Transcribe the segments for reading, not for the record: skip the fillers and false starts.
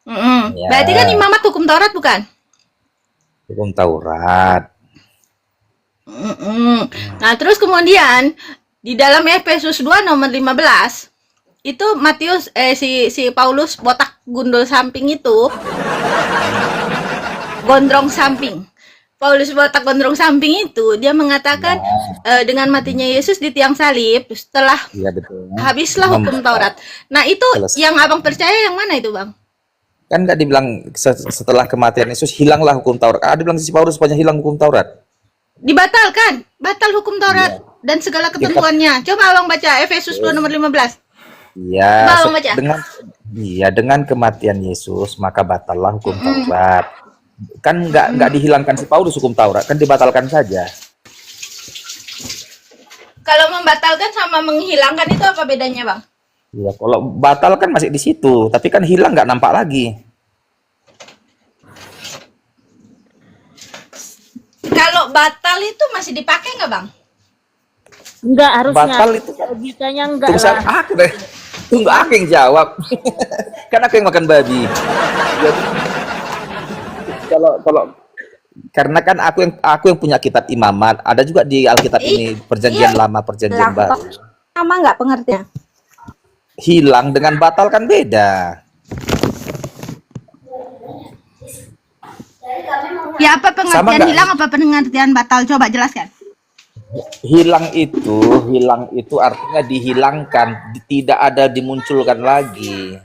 Berarti kan Ya, imamat hukum Taurat bukan? hukum Taurat. Nah, terus kemudian di dalam Efesus 2 nomor 15 itu Matius si Paulus botak gundul samping itu gondrong samping. Paulus botak gondrong samping itu dia mengatakan dengan matinya Yesus di tiang salib setelah Iya betul. habislah hukum Taurat. Nah, itu Selesai. yang Abang percaya yang mana itu, Bang? Kan nggak dibilang setelah kematian Yesus hilanglah hukum Taurat. Ada bilang si Paulus supaya hilang hukum Taurat. Dibatalkan, batal hukum Taurat dan segala ketentuannya. Coba Abang baca Efesus 2 nomor 15. Iya, Coba Abang baca. dengan kematian Yesus maka batallah hukum Taurat. Kan nggak dihilangkan si Paulus hukum Taurat, kan dibatalkan saja. Kalau membatalkan sama menghilangkan itu apa bedanya, Bang? Iya, kalau batal kan masih di situ, tapi kan hilang nggak nampak lagi. Kalau batal itu masih dipakai nggak, Bang? Enggak, harusnya. Batal itu Logikanya enggak tunggu lah. aku deh. Tunggu aku yang jawab. Kan aku yang makan babi. Jadi, kalau karena kan aku yang punya kitab imamat, ada juga di Alkitab ini perjanjian lama, perjanjian baru. Sama enggak pengertiannya? Hilang dengan batal kan beda. Ya, apa pengertian Sama nggak? hilang, apa pengertian batal? Coba jelaskan. Hilang itu artinya dihilangkan, tidak ada dimunculkan lagi.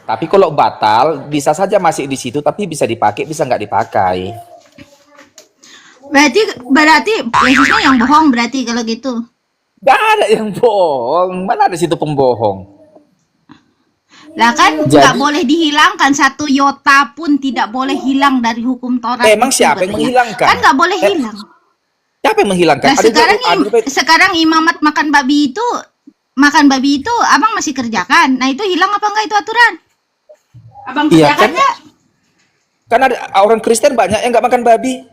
Tapi kalau batal bisa saja masih di situ, tapi bisa dipakai, bisa nggak dipakai. Berarti Yesusnya yang bohong berarti kalau gitu. Nggak ada yang bohong, mana ada situ pembohong. Lah kan Jadi- nggak boleh dihilangkan, satu iota pun tidak boleh hilang dari hukum Taurat. Emang itu siapa yang katanya. menghilangkan? Kan nggak boleh hilang. Siapa yang menghilangkan? Nah, sekarang imamat makan babi itu abang masih kerjakan. Nah, itu hilang apa enggak itu aturan? Abang Iya, kerjakan nggak? kan ada orang Kristen banyak yang nggak makan babi.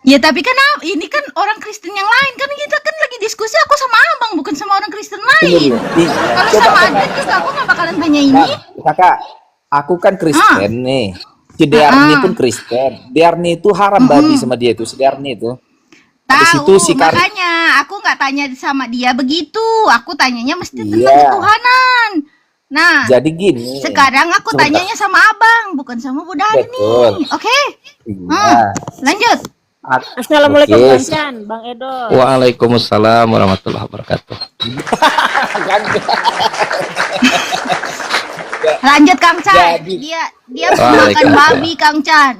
Ya tapi kan ini kan orang Kristen yang lain, kan kita kan lagi diskusi aku sama abang bukan sama orang Kristen lain. Iya. Kalau Coba, sama coba. Adit juga aku nggak bakalan tanya ini. Nah, kakak, aku kan Kristen nih. Si Dearni pun Kristen. Dearni itu haram babi sama dia itu. Si Dearni itu. Habis Tahu, itu si Kari- makanya aku nggak tanya sama dia begitu. Aku tanyanya mesti tentang Iya. ketuhanan. Nah, Jadi gini. sekarang aku Sebentar. tanyanya sama abang, bukan sama Bu Dani. Betul. Oke? Iya. Lanjut. Assalamualaikum Oke. Bang Chan, Bang Edo. Waalaikumsalam warahmatullahi wabarakatuh. Lanjut Kang Chan. Jadi- Dia makan Waalaikumsalam. babi Kang Chan.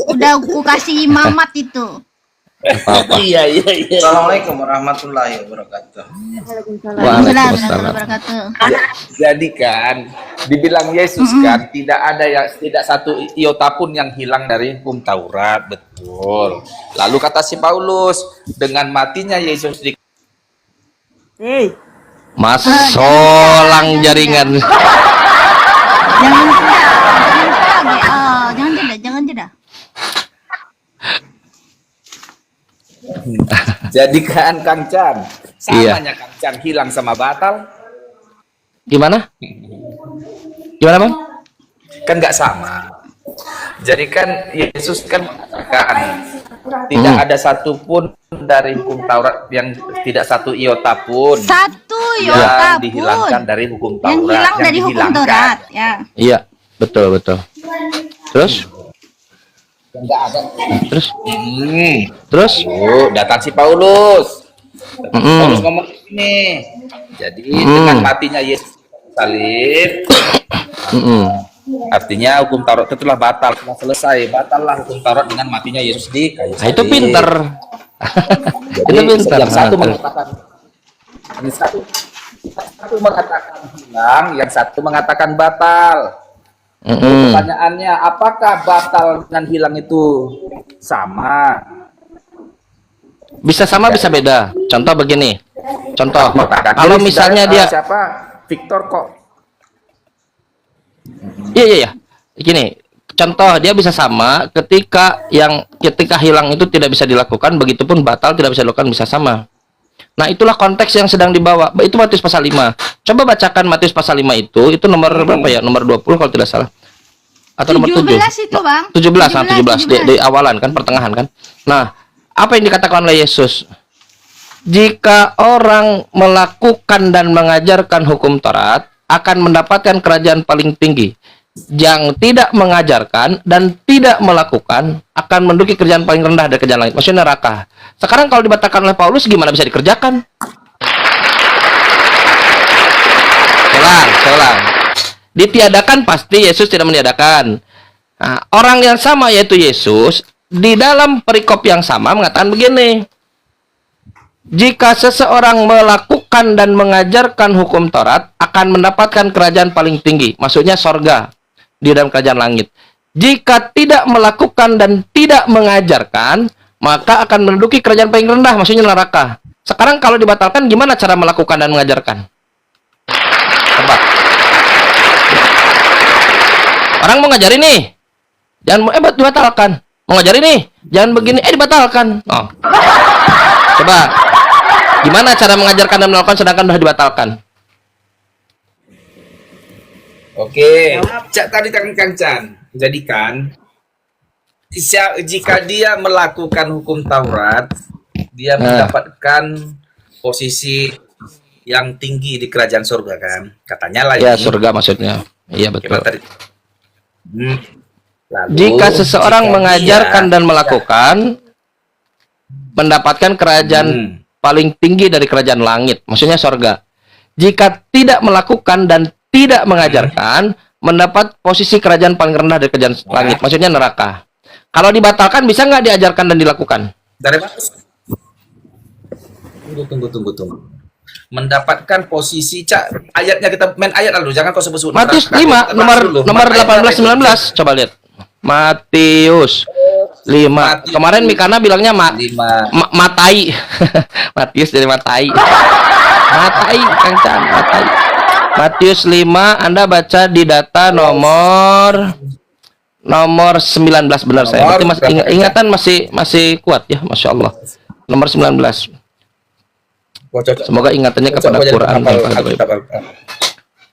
Udah aku kasih imamat itu. Apa-apa. Iya. Assalamualaikum warahmatullahi wabarakatuh. Waalaikumsalam Waalaikumsalam. warahmatullahi wabarakatuh. Jadi kan dibilang Yesus kan tidak ada tidak satu iota pun yang hilang dari hukum Taurat, betul. Lalu kata si Paulus, dengan matinya Yesus di Mas solang jaringan. Jangan jeda. Jangan jeda. jadikan Kang Chan. Iya. Samanya Kang Chan hilang sama batal Gimana? Gimana, Bang? kan nggak sama. Jadi kan Yesus kan mengatakan tidak ada satupun dari hukum Taurat yang tidak satu iota pun Satu yang iota dihilangkan pun. dari hukum Taurat. Yang hilang dari hukum dihilangkan. Taurat, ya. Iya, betul. Terus? Nggak ada. Terus? Terus datang si Paulus. Paulus ngomong ini. Jadi dengan matinya Yesus salib, artinya hukum Taurat itu telah batal, telah selesai. Batallah hukum Taurat dengan matinya Yesus di kayu Nah, itu salib. pinter. Jadi Itu pinter. yang satu mengatakan ini satu mengatakan hilang, yang satu mengatakan batal. Pertanyaannya, apakah batal dan hilang itu sama? Bisa sama, bisa beda. Contoh begini. Contoh, kalau Jadi, misalnya dia siapa? Victor kok. Iya. Gini, contoh dia bisa sama ketika hilang itu tidak bisa dilakukan, begitupun batal tidak bisa dilakukan bisa sama. Nah, itulah konteks yang sedang dibawa. Itu Matius pasal 5. Coba bacakan Matius pasal 5 itu nomor berapa ya? Nomor 20 kalau tidak salah. Atau nomor 7? 17 itu, Bang. 17, 17. Di awalan kan, pertengahan kan. Nah, apa yang dikatakan oleh Yesus? Jika orang melakukan dan mengajarkan hukum Taurat, akan mendapatkan kerajaan paling tinggi. Yang tidak mengajarkan dan tidak melakukan akan menduduki kerjaan paling rendah dari kerjaan langit, maksudnya neraka. Sekarang kalau dibatalkan oleh Paulus, gimana bisa dikerjakan? Selang. Ditiadakan pasti Yesus tidak meniadakan. Nah, orang yang sama yaitu Yesus di dalam perikop yang sama mengatakan begini: jika seseorang melakukan dan mengajarkan hukum Taurat, akan mendapatkan kerajaan paling tinggi, maksudnya sorga di dalam kerajaan langit. Jika tidak melakukan dan tidak mengajarkan, maka akan menduduki kerajaan paling rendah, maksudnya neraka. Sekarang kalau dibatalkan, gimana cara melakukan dan mengajarkan? Tebak. Orang mau ngajarin nih, jangan dibatalkan. Mau ngajarin nih, jangan begini, dibatalkan. Oh. Coba, gimana cara mengajarkan dan melakukan sedangkan sudah dibatalkan? Oke, Cak tadi Kang Chan, jadikan jika dia melakukan hukum Taurat, dia mendapatkan posisi yang tinggi di kerajaan surga kan? Katanya lah Ya, ini. surga maksudnya. Iya betul. Tadi. Lalu, Jika seseorang jika mengajarkan dia- dan melakukan, mendapatkan kerajaan paling tinggi dari kerajaan langit, maksudnya surga. Jika tidak melakukan dan tidak mengajarkan, mendapat posisi kerajaan paling rendah dari kerajaan langit, maksudnya neraka. Kalau dibatalkan, bisa nggak diajarkan dan dilakukan? dari mana? Tunggu. Mendapatkan posisi, Cak, ayatnya kita main ayat lalu, jangan kau sebut-sebut. Matius neraka. 5 nomor Dulu. nomor Ayat 18 itu. 19, coba lihat. Matius 5. Kemarin Mikana bilangnya 5. matai. Matius dari matai. Matai, Kang Chan, matai. Matius 5, Anda baca di data nomor 19 benar saya. Berarti ingatan masih kuat ya, Masya Allah. Nomor 19. Semoga ingatannya kepada Quran.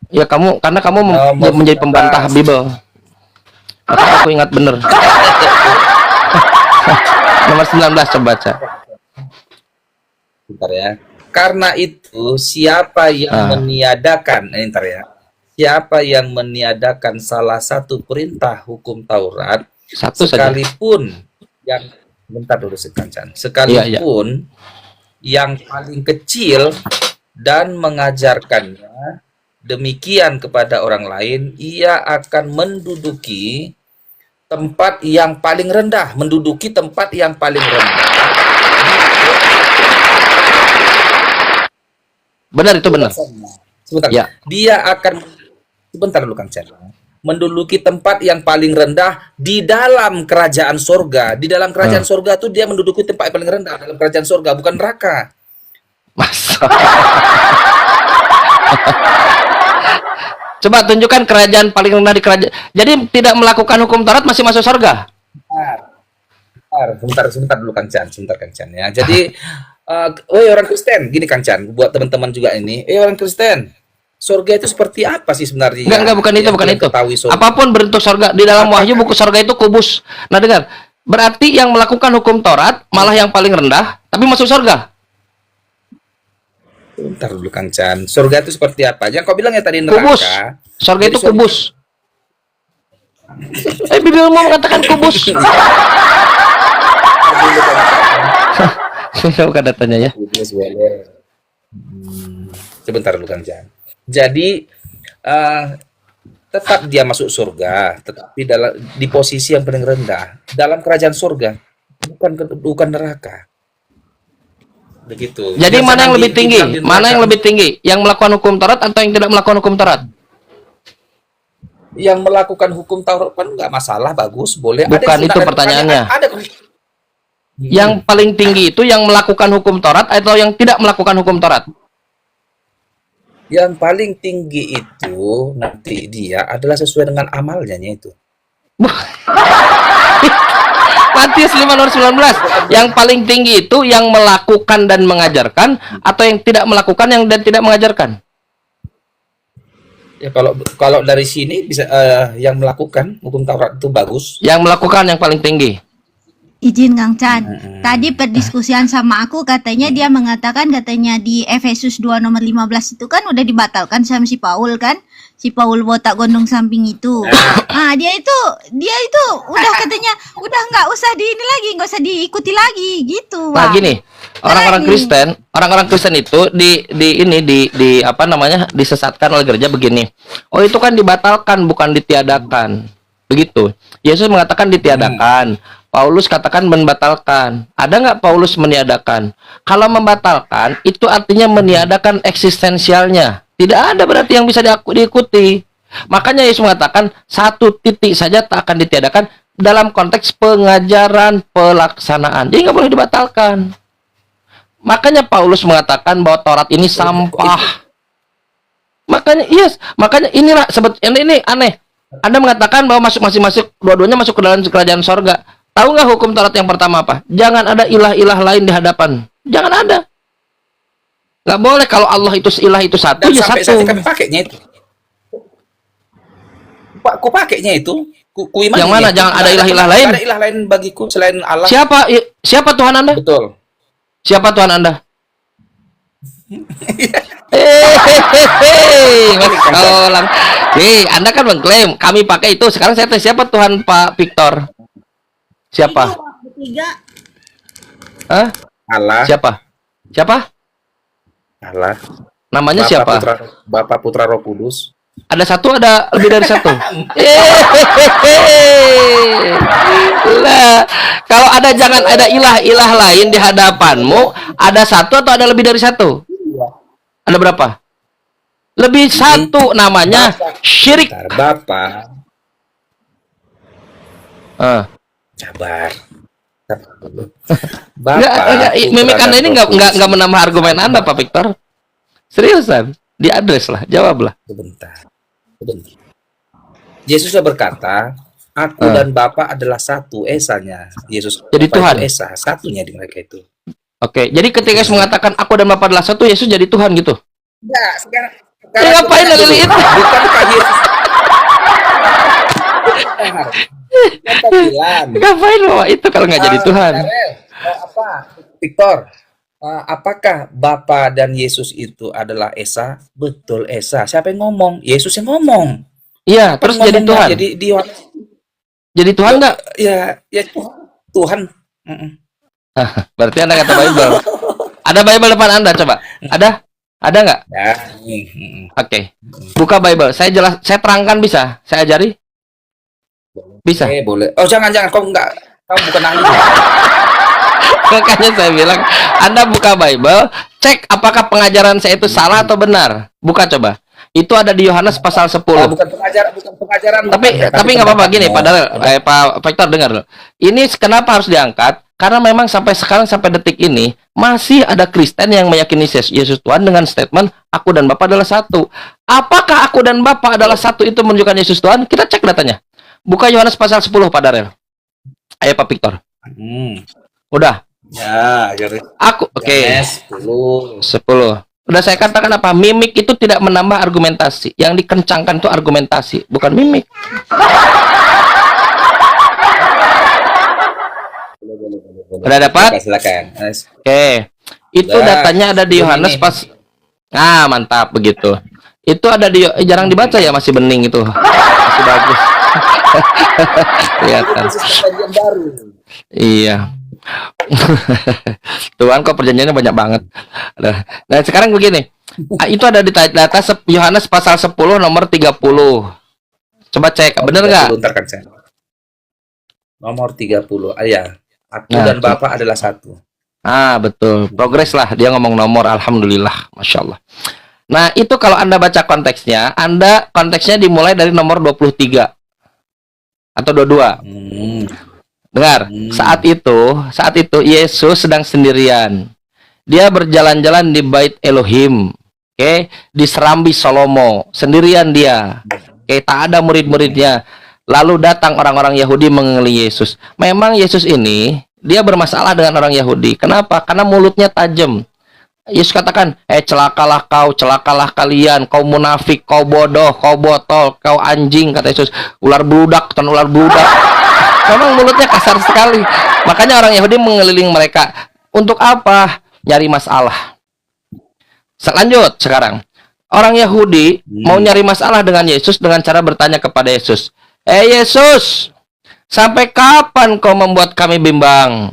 Ya karena kamu menjadi pembantah Bible. Maka aku ingat bener. Nomor 19 coba baca. Bentar ya. Karena itu siapa yang meniadakan, ntar ya. Siapa yang meniadakan salah satu perintah hukum Taurat, Satu sekalipun yang bentar dulu sekancan, sekalipun yang paling kecil dan mengajarkannya demikian kepada orang lain, ia akan menduduki tempat yang paling rendah, menduduki tempat yang paling rendah. Benar itu benar. Sebentar. Ya. Dia akan sebentar dulu Kang Chan. Menduduki tempat yang paling rendah di dalam kerajaan sorga. Di dalam kerajaan sorga itu dia menduduki tempat yang paling rendah dalam kerajaan sorga, bukan neraka. Masa. Coba tunjukkan kerajaan paling rendah di kerajaan. Jadi tidak melakukan hukum Taurat masih masuk surga. Sebentar dulu Kang Chan, sebentar Kang Chan ya. Jadi orang Kristen, gini Kang Chan, buat teman-teman juga ini. Orang Kristen, surga itu seperti apa sih sebenarnya? Enggak, bukan itu, bukan itu. Apapun bentuk surga, di dalam Wahyu buku surga itu kubus. Nah, dengar. Berarti yang melakukan hukum Taurat malah yang paling rendah, tapi masuk surga. Bentar dulu Kang Chan. Surga itu seperti apa? Yang kau bilang ya tadi neraka. Kubus. Surga itu kubus. Bibir mau mengatakan kubus. Bukan datanya ya. Sebentar dulu Kang Chan. Jadi tetap dia masuk surga, tetapi di posisi yang paling rendah dalam kerajaan surga, bukan neraka. Begitu. Jadi mana yang lebih tinggi? Mana yang lebih tinggi? Yang melakukan hukum Taurat atau yang tidak melakukan hukum Taurat? Yang melakukan hukum Taurat kan nggak masalah, bagus, boleh. Bukan itu pertanyaannya. Yang paling tinggi itu yang melakukan hukum Taurat atau yang tidak melakukan hukum Taurat? Yang paling tinggi itu nanti dia adalah sesuai dengan amalnya itu. Matius 5 nomor 19. Yang paling tinggi itu yang melakukan dan mengajarkan, atau yang tidak melakukan dan tidak mengajarkan? Ya kalau dari sini bisa yang melakukan hukum Taurat itu bagus. Yang melakukan yang paling tinggi. Izin Kang Chan. Tadi perdiskusian sama aku katanya dia mengatakan katanya di Efesus 2 nomor 15 itu kan udah dibatalkan sama si Paul kan? Si Paul botak gondong samping itu. Nah, dia itu udah katanya udah nggak usah di ini lagi, nggak usah diikuti lagi gitu. Nah, Bang. gini, orang-orang Kristen itu di apa namanya, disesatkan oleh gereja begini. Oh, itu kan dibatalkan bukan ditiadakan. Begitu. Yesus mengatakan ditiadakan. Paulus katakan membatalkan. Ada nggak Paulus meniadakan? Kalau membatalkan, itu artinya meniadakan eksistensialnya. Tidak ada berarti yang bisa diikuti. Makanya Yesus mengatakan satu titik saja tak akan ditiadakan dalam konteks pengajaran pelaksanaan. Jadi nggak boleh dibatalkan. Makanya Paulus mengatakan bahwa Taurat ini sampah. Makanya inilah sebetulnya ini aneh. Anda mengatakan bahwa masuk dua-duanya masuk ke dalam kerajaan sorga. Tahu nggak hukum Taurat yang pertama apa? Jangan ada ilah-ilah lain di hadapan. Jangan ada. Nggak boleh. Kalau Allah itu ilah itu satu, Dan ya sampai satu. saat ini kami pakainya itu. Ku pakainya itu. Ku imani Yang mana? itu. Jangan ada Nggak ilah-ilah lain. Nggak ada ilah lain bagiku selain Allah. Siapa Tuhan Anda? Betul. Siapa Tuhan Anda? Mas Kolang. Anda kan mengklaim kami pakai itu. Sekarang saya tanya, siapa Tuhan Pak Victor? Siapa? Hah? Allah. Siapa? Allah. Namanya siapa? Bapak Putra Roh Kudus. Ada satu, ada lebih dari satu. Lah, kalau ada jangan ada ilah-ilah lain di hadapanmu. Ada satu atau ada lebih dari satu? Ada berapa? Lebih satu, namanya syirik. Bapak. Sabar. Enggak, mimik Anda ini enggak menambah argumen Anda, Pak Victor. Seriusan, diadres lah, jawablah. Sebentar. Yesus sudah berkata, aku dan Bapa adalah satu, esanya. Yesus Jadi Bapa Tuhan. itu esa, satunya di mereka itu. Oke, jadi ketika Yesus mengatakan aku dan Bapa adalah satu, Yesus jadi Tuhan gitu. Enggak, sekarang Ngapain ada itu? Bukankah Yesus Ngapain bawa itu kalau nggak jadi Tuhan? Apa? Victor, apakah Bapa dan Yesus itu adalah esa? Betul, esa. Siapa yang ngomong? Yesus yang ngomong. Iya, terus jadi Tuhan. Jadi Tuhan nggak? Ya Tuhan. Berarti Anda kata Bible. Ada Bible depan Anda, coba. Ada nggak? Ya. Oke. Buka Bible. Saya terangkan bisa? Saya ajari? Bisa. Boleh. Oh, jangan. Kamu bukan ahli. Makanya saya bilang, Anda buka Bible, cek apakah pengajaran saya itu salah atau benar. Buka coba. Itu ada di Yohanes pasal 10. Bukan pengajaran. Tapi nggak apa-apa gini, padahal Pak Victor dengar loh. Ini kenapa harus diangkat? Karena memang sampai sekarang, sampai detik ini, masih ada Kristen yang meyakini Yesus Tuhan dengan statement, aku dan Bapa adalah satu. Apakah aku dan Bapa adalah satu itu menunjukkan Yesus Tuhan? Kita cek datanya. Buka Yohanes pasal 10, Pak Darel. Ayo Pak Victor. Udah? Ya, jadi. Oke. 10. Udah saya katakan apa? Mimik itu tidak menambah argumentasi. Yang dikencangkan itu argumentasi, bukan mimik. Udah dapat? Silakan. Oke. Itu datanya ada di Yohanes pas. Mantap begitu. Itu ada di jarang dibaca ya, masih bening itu. Masih bagus. Kelihatan. Iya. Tuhan kok perjanjiannya banyak banget. Nah, sekarang begini. Itu ada di data Yohanes pasal 10 nomor 30. Coba cek, bener nggak? Nomor 30. Ya. Aku dan Bapa adalah satu. Betul. Progres lah. Dia ngomong nomor. Alhamdulillah. Masya Allah. Nah, itu kalau Anda baca konteksnya, konteksnya dimulai dari nomor 23. Atau 22. Dengar, saat itu Yesus sedang sendirian. Dia berjalan-jalan di Bait Elohim. Di Serambi Salomo. Sendirian dia. Tak ada murid-muridnya. Lalu datang orang-orang Yahudi mengelilingi Yesus. Memang Yesus ini, dia bermasalah dengan orang Yahudi. Kenapa? Karena mulutnya tajam. Yesus katakan, celakalah kau, celakalah kalian, kau munafik, kau bodoh, kau botol, kau anjing, kata Yesus. Ular bludak, dan ular bludak. Memang mulutnya kasar sekali. Makanya orang Yahudi mengelilingi mereka. Untuk apa? Nyari masalah. Selanjut sekarang. Orang Yahudi mau nyari masalah dengan Yesus dengan cara bertanya kepada Yesus. Yesus, sampai kapan kau membuat kami bimbang?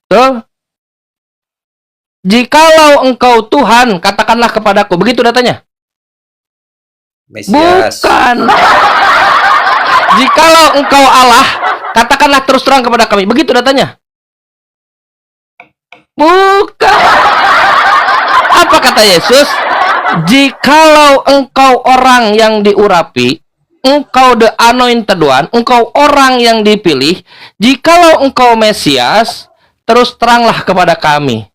Tuh. Jikalau engkau Tuhan, katakanlah kepadaku. Begitu datanya? Mesias. Bukan. Jikalau engkau Allah, katakanlah terus terang kepada kami. Begitu datanya? Bukan. Apa kata Yesus? Jikalau engkau orang yang diurapi, engkau the anointed one, engkau orang yang dipilih, jikalau engkau Mesias, terus teranglah kepada kami.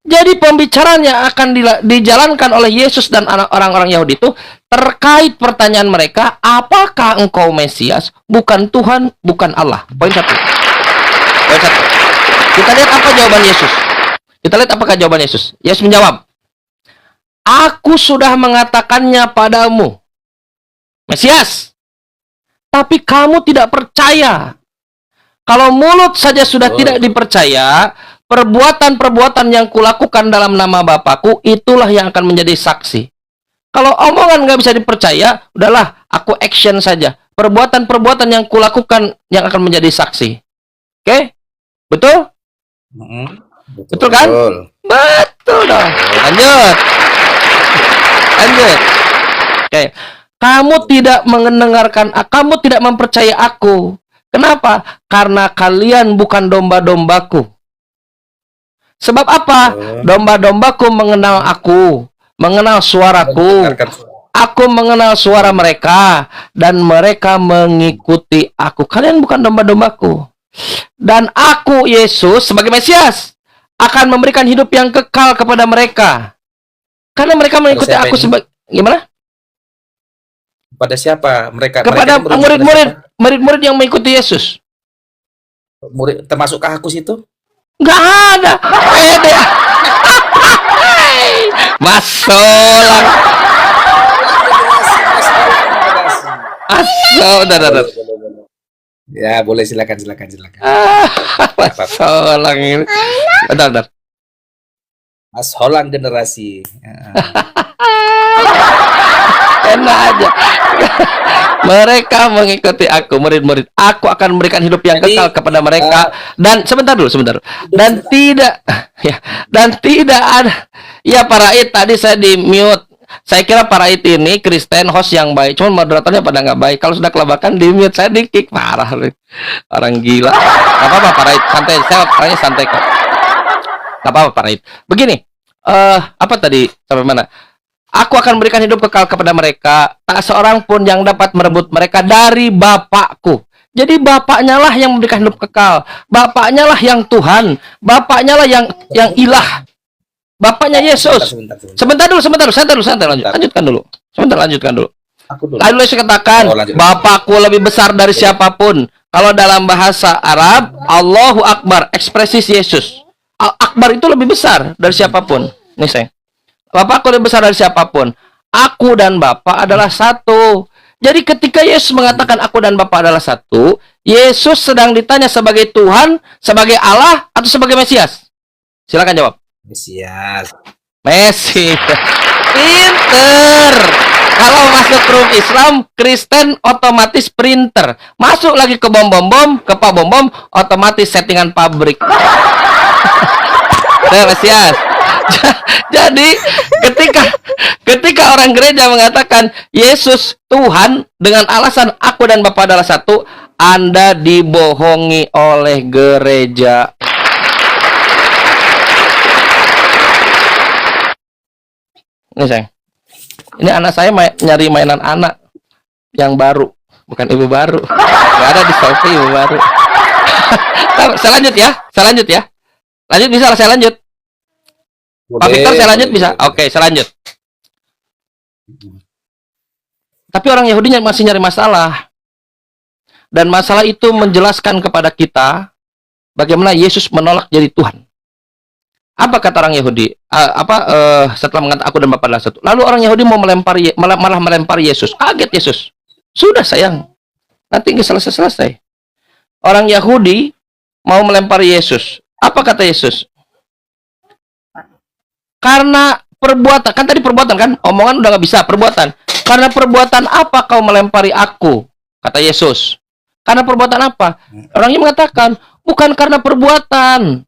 Jadi pembicaraan yang akan dijalankan oleh Yesus dan orang-orang Yahudi itu terkait pertanyaan mereka, apakah engkau Mesias? Bukan Tuhan, bukan Allah. Poin satu. Poin satu. Kita lihat apa jawaban Yesus. Kita lihat apakah jawaban Yesus. Yesus menjawab, aku sudah mengatakannya padamu, Mesias. Tapi kamu tidak percaya. Kalau mulut saja sudah tidak dipercaya, perbuatan-perbuatan yang kulakukan dalam nama Bapakku, itulah yang akan menjadi saksi. Kalau omongan nggak bisa dipercaya, udahlah, aku action saja. Perbuatan-perbuatan yang kulakukan yang akan menjadi saksi. Oke? Betul? Betul kan? Betul dong. Lanjut. Lanjut. Oke. Kamu tidak mendengarkan, kamu tidak mempercaya aku. Kenapa? Karena kalian bukan domba-dombaku. Sebab apa? Domba-dombaku mengenal aku, mengenal suaraku. Aku mengenal suara mereka, dan mereka mengikuti aku. Kalian bukan domba-dombaku. Dan aku, Yesus, sebagai Mesias, akan memberikan hidup yang kekal kepada mereka. Karena mereka mengikuti aku sebagai... Gimana? Pada siapa mereka? Kepada murid-murid yang mengikuti Yesus. Murid termasukkah aku situ? Nggak ada. Pede. Masolang. Udah. Ya, boleh, silakan. Masolang ini. Bentar. Mas Holang generasi. Enak aja. Mereka mengikuti aku, murid-murid. Aku akan memberikan hidup yang kekal kepada mereka. Dan sebentar dulu. Dan tidak ada. Ya, Pak Rait, tadi saya di mute. Saya kira Pak Rait ini Kristen host yang baik. Cuma moderatornya pada nggak baik. Kalau sudah kelabakan di mute, saya di kick. Parah. Orang gila. Gak apa-apa Pak Rait, santai. Saya orangnya santai kok. Gak apa-apa Pak Rait. Begini. Apa tadi? Sampai mana? Aku akan berikan hidup kekal kepada mereka. Tak seorang pun yang dapat merebut mereka dari Bapakku. Jadi Bapaknya lah yang memberikan hidup kekal. Bapaknya lah yang Tuhan. Bapaknya lah yang ilah. Bapaknya Yesus. Sebentar dulu. Santai. Lanjutkan dulu. Lalu Yesus katakan, Bapakku lebih besar dari siapapun. Kalau dalam bahasa Arab, Allahu Akbar, ekspresi Yesus. Akbar itu lebih besar dari siapapun. Nih saya. Bapakku lebih besar dari siapapun. Aku dan Bapa adalah satu. Jadi ketika Yesus mengatakan aku dan Bapa adalah satu, Yesus sedang ditanya sebagai Tuhan, sebagai Allah, atau sebagai Mesias? Silakan jawab. Mesias. Pinter. Kalau masuk room Islam, Kristen otomatis printer. Masuk lagi ke bom-bom, ke Pak Bom-bom, otomatis settingan pabrik. Mesias. Jadi ketika orang gereja mengatakan Yesus Tuhan dengan alasan aku dan Bapa adalah satu, Anda dibohongi oleh gereja. Ini sayang. Ini anak saya nyari mainan anak yang baru, bukan ibu baru. Gak ada di Shopee ibu baru. Saya lanjut ya. Lanjut bisa lah, saya lanjut. Pak Victor, saya lanjut bisa? Oke, saya lanjut. Tapi orang Yahudi masih nyari masalah. Dan masalah itu menjelaskan kepada kita bagaimana Yesus menolak jadi Tuhan. Apa kata orang Yahudi? Setelah mengatakan aku dan Bapa adalah satu. Lalu orang Yahudi mau malah melempari Yesus. Kaget Yesus. Sudah sayang. Nanti nggak selesai-selesai. Orang Yahudi mau melempari Yesus. Apa kata Yesus? Karena perbuatan, kan tadi perbuatan kan? Omongan udah nggak bisa, perbuatan. Karena perbuatan apa kau melempari aku? Kata Yesus. Karena perbuatan apa? Orangnya mengatakan, bukan karena perbuatan,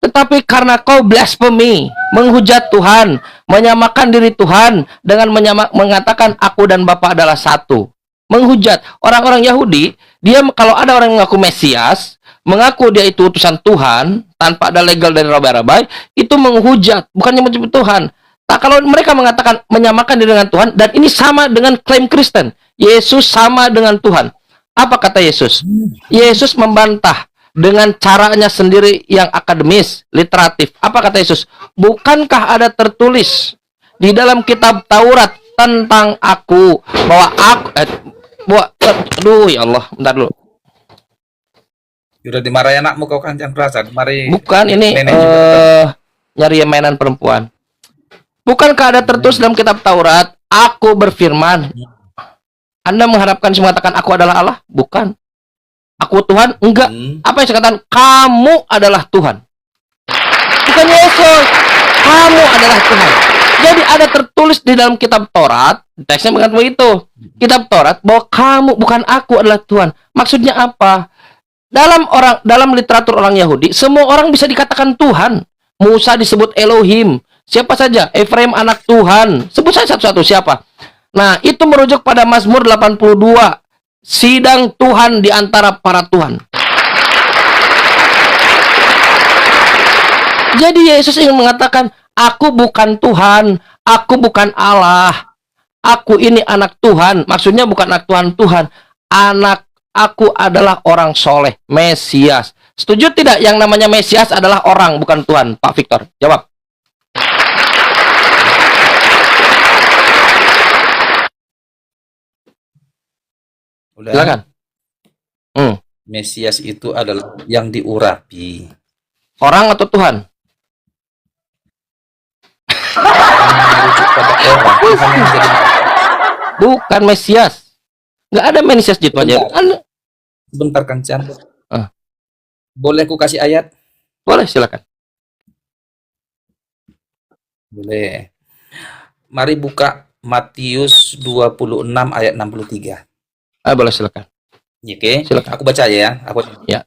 tetapi karena kau blasphemy, menghujat Tuhan, menyamakan diri Tuhan dengan mengatakan aku dan Bapa adalah satu. Menghujat. Orang-orang Yahudi, dia kalau ada orang yang mengaku Mesias, mengaku dia itu utusan Tuhan, tanpa ada legal dari rabai-rabai, itu menghujat, bukannya menyebut Tuhan. Nah, kalau mereka mengatakan menyamakan diri dengan Tuhan, dan ini sama dengan klaim Kristen, Yesus sama dengan Tuhan. Apa kata Yesus? Yesus membantah dengan caranya sendiri yang akademis, literatif. Apa kata Yesus? Bukankah ada tertulis di dalam kitab Taurat tentang aku, bahwa aku aduh ya Allah, bentar dulu. Sudah dimarahi anakmu kau kan jangan perasaan. Mari. Bukan ini nenek juga. nyari mainan perempuan. Bukankah ada tertulis dalam kitab Taurat, aku berfirman. Anda mengharapkan saya mengatakan aku adalah Allah? Bukan. Aku Tuhan? Enggak. Apa yang saya katakan? Kamu adalah Tuhan. Bukan Yesus. Kamu adalah Tuhan. Jadi ada tertulis di dalam kitab Taurat, teksnya mengatakan begitu. Kitab Taurat bahwa kamu, bukan aku adalah Tuhan. Maksudnya apa? Dalam literatur orang Yahudi, semua orang bisa dikatakan Tuhan. Musa disebut Elohim. Siapa saja? Efraim anak Tuhan. Sebut saja satu-satu siapa. Nah, itu merujuk pada Mazmur 82. Sidang Tuhan di antara para Tuhan. Jadi Yesus ingin mengatakan, aku bukan Tuhan, aku bukan Allah. Aku ini anak Tuhan. Maksudnya bukan anak Tuhan, Tuhan. Aku adalah orang soleh, Mesias. Setuju tidak yang namanya Mesias adalah orang, bukan Tuhan? Pak Victor, jawab. Udah. Silakan. Mesias itu adalah yang diurapi. Orang atau Tuhan? Merujuk pada orang. Tuhan yang menjadi Bukan Mesias. Nggak ada Mesias gitu aja. Sebentar Kang Chan. Ah. Boleh aku kasih ayat? Boleh, silakan. Boleh. Mari buka Matius 26 ayat 63. Boleh, silakan. Oke, Silakan. aku baca ya. Ya.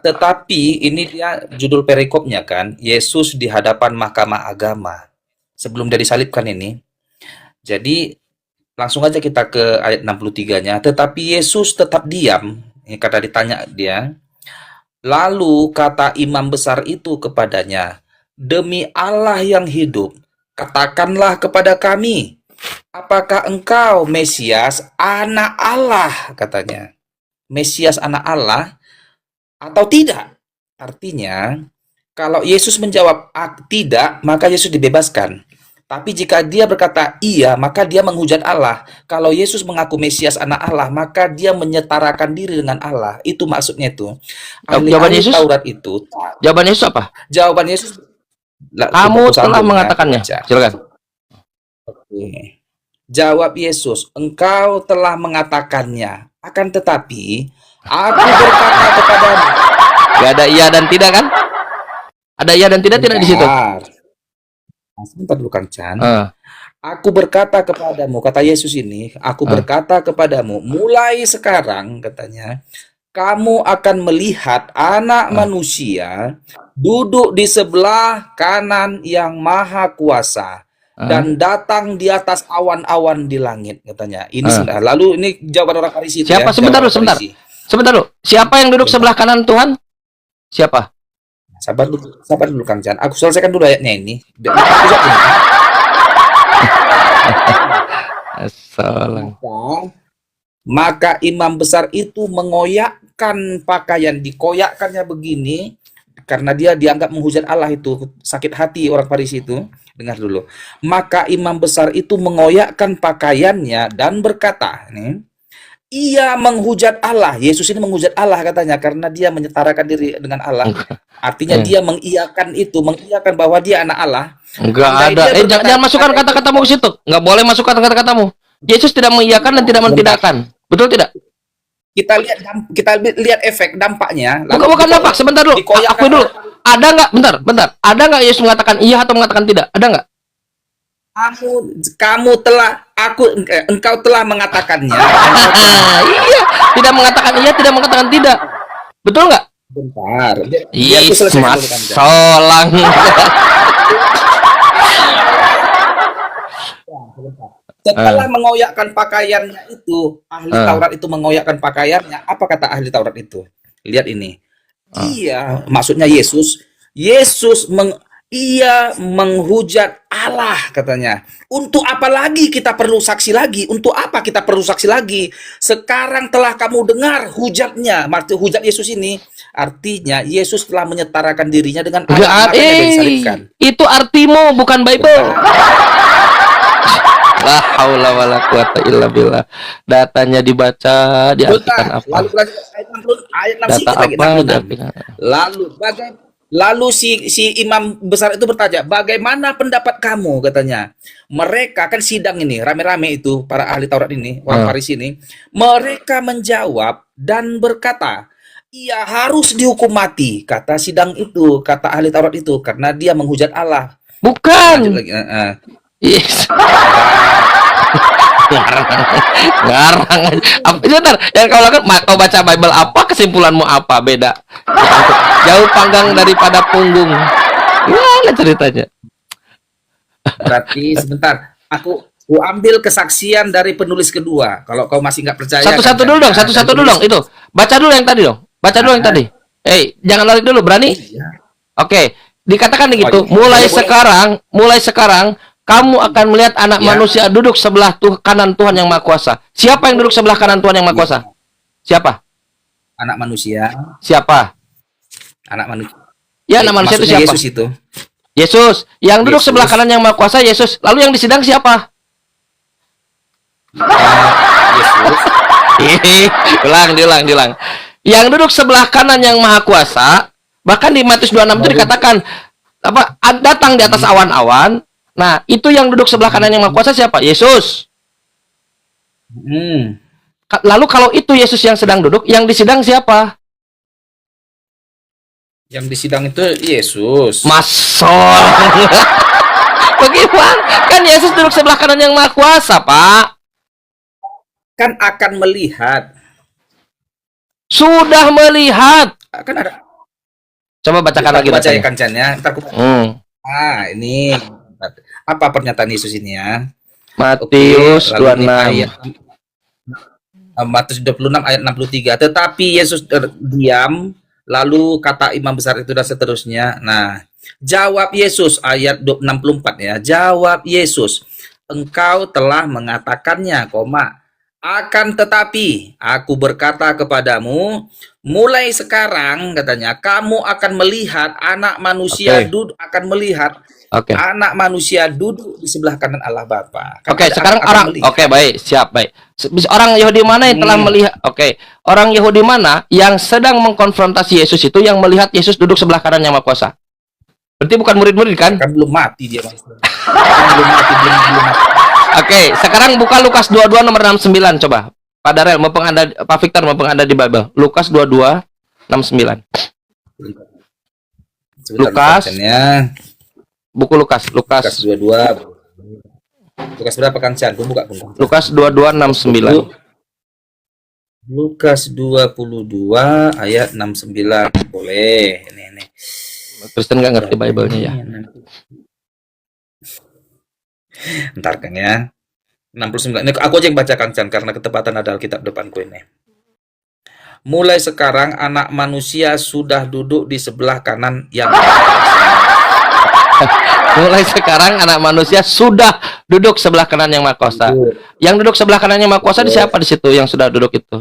Tetapi ini dia judul perikopnya kan, Yesus di hadapan mahkamah agama sebelum dia disalibkan ini. Jadi langsung aja kita ke ayat 63-nya. Tetapi Yesus tetap diam. Ini kata ditanya dia. Lalu kata imam besar itu kepadanya, demi Allah yang hidup, katakanlah kepada kami, apakah engkau Mesias, anak Allah? Katanya. Mesias anak Allah atau tidak? Artinya, kalau Yesus menjawab tidak, maka Yesus dibebaskan. Tapi jika dia berkata iya, maka dia menghujat Allah. Kalau Yesus mengaku Mesias anak Allah, maka dia menyetarakan diri dengan Allah. Itu maksudnya itu. Jawaban Yesus? Taurat itu. Jawaban Yesus apa? Jawaban Yesus. Kamu telah mengatakannya. Baca. Silakan. Oke. Jawab Yesus, engkau telah mengatakannya. Akan tetapi, aku berkata kepadamu. Gak ada iya dan tidak kan? Ada iya dan tidak di situ. Sebentar dulu Kang Chan. Aku berkata kepadamu, kata Yesus ini, aku berkata kepadamu, mulai sekarang katanya, kamu akan melihat anak manusia duduk di sebelah kanan yang maha kuasa dan datang di atas awan-awan di langit katanya. Ini lalu ini jawaban orang Farisi. Siapa? Ya, Sebentar dulu. Siapa yang duduk sebelah kanan Tuhan? Siapa? Sabar dulu Kang Chan. Aku selesaikan dulu ayatnya ini. Maka imam besar itu mengoyakkan pakaian, dikoyakkannya begini karena dia dianggap menghujat Allah itu, sakit hati orang Farisi itu. Dengar dulu. Maka imam besar itu mengoyakkan pakaiannya dan berkata, ia menghujat Allah. Yesus ini menghujat Allah katanya karena dia menyetarakan diri dengan Allah. Artinya dia mengiyakan bahwa dia anak Allah. Enggak Andai ada. dia berkata, Jangan masukkan kata-katamu ke situ. Enggak boleh masukkan kata-katamu. Yesus tidak mengiyakan dan tidak mentidakkan. Betul tidak? kita lihat efek dampaknya. Bukan dampak. Sebentar dulu. dikoyakkan Aku dulu. Ada nggak? Bentar. Ada nggak Yesus mengatakan iya atau mengatakan tidak? Ada nggak? Engkau telah mengatakannya. Iya. Tidak mengatakan iya, tidak mengatakan tidak. Betul nggak? Bentar. Iya, Biar aku selesaikan mas dulu, Kanjeng. solang. Setelah mengoyakkan pakaiannya itu, ahli Taurat itu mengoyakkan pakaiannya. Apa kata ahli Taurat itu? Lihat ini. Iya, maksudnya ia menghujat Allah katanya. Untuk apa lagi kita perlu saksi lagi? Untuk apa kita perlu saksi lagi? Sekarang telah kamu dengar hujatnya. Maksud hujat Yesus ini artinya Yesus telah menyetarakan dirinya dengan Allah, makanya dia disalibkan. Itu artimu, bukan Bible. La haula wala quwata illa billah. Datanya dibaca, diartikan apa? Lalu ayat 60, ayat 6 Data sedikit lagi, apa? 66. Diartikan. Lalu si imam besar itu bertanya, bagaimana pendapat kamu katanya. Mereka kan sidang ini rame-rame itu para ahli Taurat ini, orang Farisi ini. Mereka menjawab dan berkata, ia harus dihukum mati, kata sidang itu, kata ahli Taurat itu, karena dia menghujat Allah. Lanjut Bukan. lagi. Yes. Ngarang. Sebentar, yang kau lakukan, kau baca Bible apa, kesimpulanmu apa? Beda. Jauh panggang daripada punggung. Gimana ceritanya? Berarti sebentar, aku ambil kesaksian dari penulis kedua. Kalau kau masih nggak percaya, Satu-satu kan, dulu dong, dan satu-satu dulu dong. penulis- Itu. Baca dulu yang tadi dong. Baca dulu yang tadi. Jangan lari dulu, berani? Iya. Oke, dikatakan begitu. iya. Mulai sekarang kamu akan melihat anak Ya. manusia duduk sebelah kanan Tuhan yang Maha Kuasa. Siapa yang duduk sebelah kanan Tuhan yang Maha Kuasa? Siapa? Anak manusia, Siapa? anak manusia. Ya, anak manusia itu Maksudnya siapa? Yesus itu. Yesus. Yang duduk Yesus. sebelah kanan yang Maha Kuasa, Yesus. Lalu yang disidang siapa? Yesus. Diulang. Yang duduk sebelah kanan yang Maha Kuasa, bahkan di Matius 26 itu dikatakan datang di atas awan-awan. Nah, itu yang duduk sebelah kanan yang Maha Kuasa siapa? Yesus. Lalu kalau itu Yesus yang sedang duduk, yang disidang siapa? Yang disidang itu Yesus. Masol. Bagaimana? Kan Yesus duduk sebelah kanan yang Maha Kuasa, Pak. Kan akan melihat. Sudah melihat. Kan ada. Coba bacakan lagi Baca datanya. kancannya. Ntar aku. Ini apa pernyataan Yesus ini ya? Matius Oke, lalu ini 26. ayat Matius 26 ayat 63. Tetapi Yesus diam, lalu kata imam besar itu dan seterusnya. Nah, jawab Yesus ayat 64 ya. Jawab Yesus, engkau telah mengatakannya, akan tetapi aku berkata kepadamu, mulai sekarang katanya kamu akan melihat anak manusia Oke. akan melihat Oke. anak manusia duduk di sebelah kanan Allah Bapa. Kan Oke, ada sekarang akan orang. melihat. Oke, baik, siap, baik. Orang Yahudi mana yang telah melihat? Oke, orang Yahudi mana yang sedang mengkonfrontasi Yesus itu yang melihat Yesus duduk sebelah kanan yang Maha Kuasa? Berarti bukan murid-murid kan? Kan belum mati dia. Kan belum mati. Oke, sekarang buka Lukas 22 nomor 69 coba. Pak Darel, mumpung Anda, Pak Victor, mumpung Anda di Bible. Lukas 22 69. Lukas. Kancannya. Buku Lukas 22. Lukas berapa kancan? Aku buka. Lukas 22 69. Lukas 22 ayat 69. Boleh. Ini. Kristen nggak ngerti Bible-nya ya. Ntar kan ya. 69. Ini aku aja yang baca kancan karena ketepatan ada Alkitab depanku ini. Mulai sekarang anak manusia sudah duduk di sebelah kanan yang Mulai sekarang anak manusia sudah duduk sebelah kanan yang Maha Kuasa. Yang duduk sebelah kanan yang Maha Kuasa di siapa di situ yang sudah duduk itu?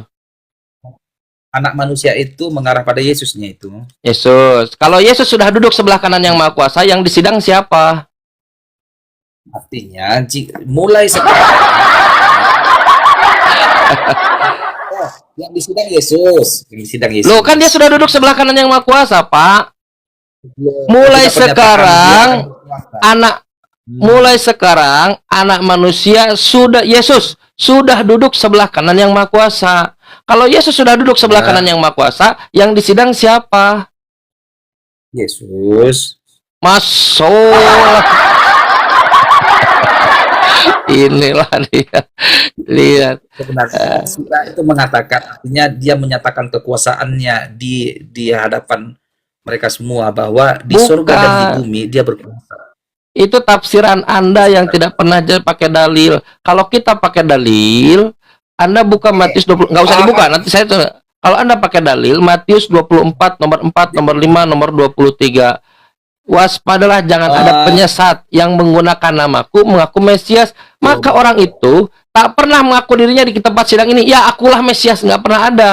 anak manusia itu mengarah pada Yesusnya itu. Yesus. Kalau Yesus sudah duduk sebelah kanan yang Maha Kuasa, yang disidang siapa? Artinya mulai sekarang Yang di sidang Yesus. Yang di sidang Yesus. Loh, kan dia sudah duduk sebelah kanan yang Maha Kuasa, Pak. Belum. Mulai Ketika pernyataan dia sekarang akan berkuasa. anak mulai sekarang anak manusia sudah Yesus sudah duduk sebelah kanan yang Maha Kuasa. Kalau Yesus sudah duduk sebelah Nah. kanan yang Maha Kuasa, yang di sidang siapa? Yesus. Masuk. Inilah dia. Lihat. Sebenarnya surah itu mengatakan, artinya dia menyatakan kekuasaannya di hadapan mereka semua, bahwa di surga dan di Bukan. bumi dia berkuasa. Itu tafsiran Anda yang tidak pernah pakai dalil. Kalau kita pakai dalil, Anda buka Matius 20, nggak usah dibuka, nanti saya tuh. Kalau Anda pakai dalil, Matius 24, nomor 4, nomor 5, nomor 23. Waspadalah jangan ada penyesat yang menggunakan namaku, mengaku Mesias. Maka orang itu tak pernah mengaku dirinya di tempat sidang ini. Ya, akulah Mesias, nggak pernah ada.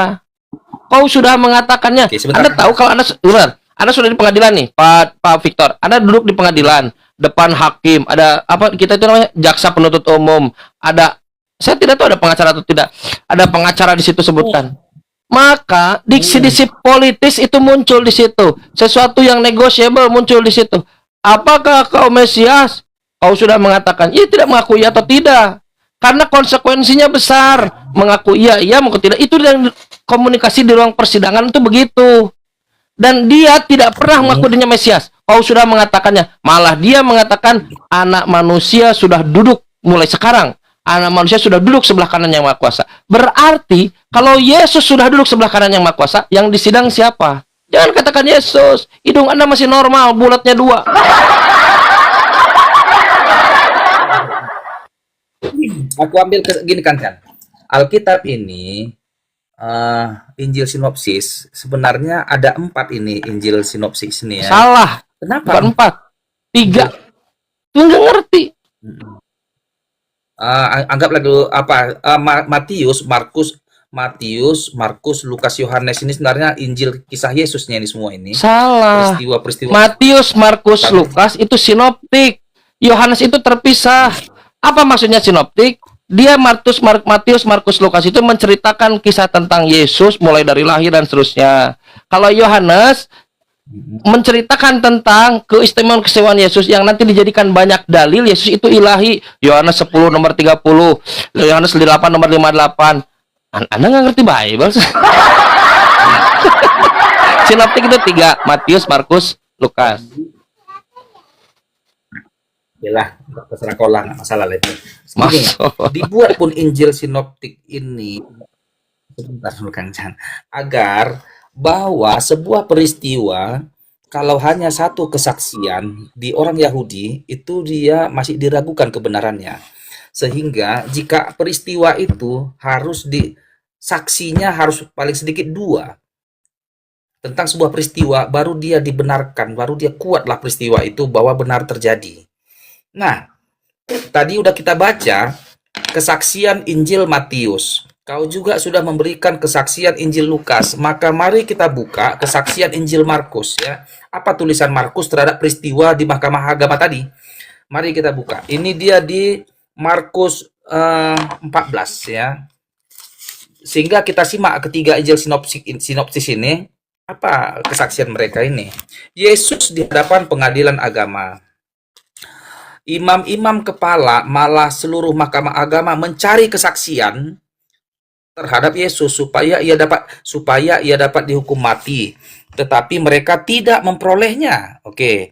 Kau sudah mengatakannya. Oke, sebentar. Anda tahu kalau Anda sudah di pengadilan nih, Pak Victor. Anda duduk di pengadilan, depan hakim, ada apa kita itu namanya jaksa penuntut umum, ada saya tidak tahu ada pengacara atau tidak. Ada pengacara di situ sebutkan. Maka diksi-diksi politis itu muncul di situ. Sesuatu yang negotiable muncul di situ. Apakah kau Mesias? Kau sudah mengatakan, ia tidak mengakui atau tidak. Karena konsekuensinya besar. Mengaku iya, mengaku tidak. Itu yang komunikasi di ruang persidangan itu begitu. Dan dia tidak pernah mengaku dirinya Mesias. Kau sudah mengatakannya. Malah dia mengatakan, anak manusia sudah duduk mulai sekarang. Anak manusia sudah duduk sebelah kanan yang Maha Kuasa. Berarti, kalau Yesus sudah duduk sebelah kanan yang Maha Kuasa, yang di sidang siapa? Jangan katakan Yesus. Hidung Anda masih normal, bulatnya 2. Aku ambil gini kan. Alkitab ini, Injil sinopsis, sebenarnya ada 4 ini Injil sinopsis ini ya. Salah. Kenapa? Bukan 4. 3. Lu nggak ngerti. Anggaplah dulu Matius, Markus, Lukas, Yohanes ini sebenarnya Injil kisah Yesusnya ini semua ini. Salah. Peristiwa-peristiwa. Matius, Markus, Lukas itu sinoptik. Yohanes itu terpisah. Apa maksudnya sinoptik? Dia Matius, Markus, Lukas itu menceritakan kisah tentang Yesus mulai dari lahir dan seterusnya. Kalau Yohanes menceritakan tentang keistimewaan Yesus yang nanti dijadikan banyak dalil Yesus itu ilahi. Yohanes 10 nomor 30, Yohanes 8 nomor 58. Anda nggak ngerti Bible? Sinoptik itu 3, Matius, Markus, Lukas. Yalah, terserah kau lah, nggak masalah lah itu. Masuk. Dibuat pun Injil sinoptik ini sebentar dulu Kang Chan, agar bahwa sebuah peristiwa kalau hanya satu kesaksian di orang Yahudi itu dia masih diragukan kebenarannya, sehingga jika peristiwa itu harus saksinya harus paling sedikit 2 tentang sebuah peristiwa, baru dia dibenarkan, baru dia kuatlah peristiwa itu bahwa benar terjadi. Nah, tadi udah kita baca kesaksian Injil Matius. Kau juga sudah memberikan kesaksian Injil Lukas. Maka mari kita buka kesaksian Injil Markus ya. Apa tulisan Markus terhadap peristiwa di Mahkamah Agama tadi? Mari kita buka. Ini dia di Markus 14 ya. Sehingga kita simak ketiga Injil sinopsis ini. Apa kesaksian mereka ini? Yesus di hadapan pengadilan agama. Imam-imam kepala malah seluruh Mahkamah Agama mencari kesaksian terhadap Yesus supaya ia dapat dihukum mati, tetapi mereka tidak memperolehnya. Oke,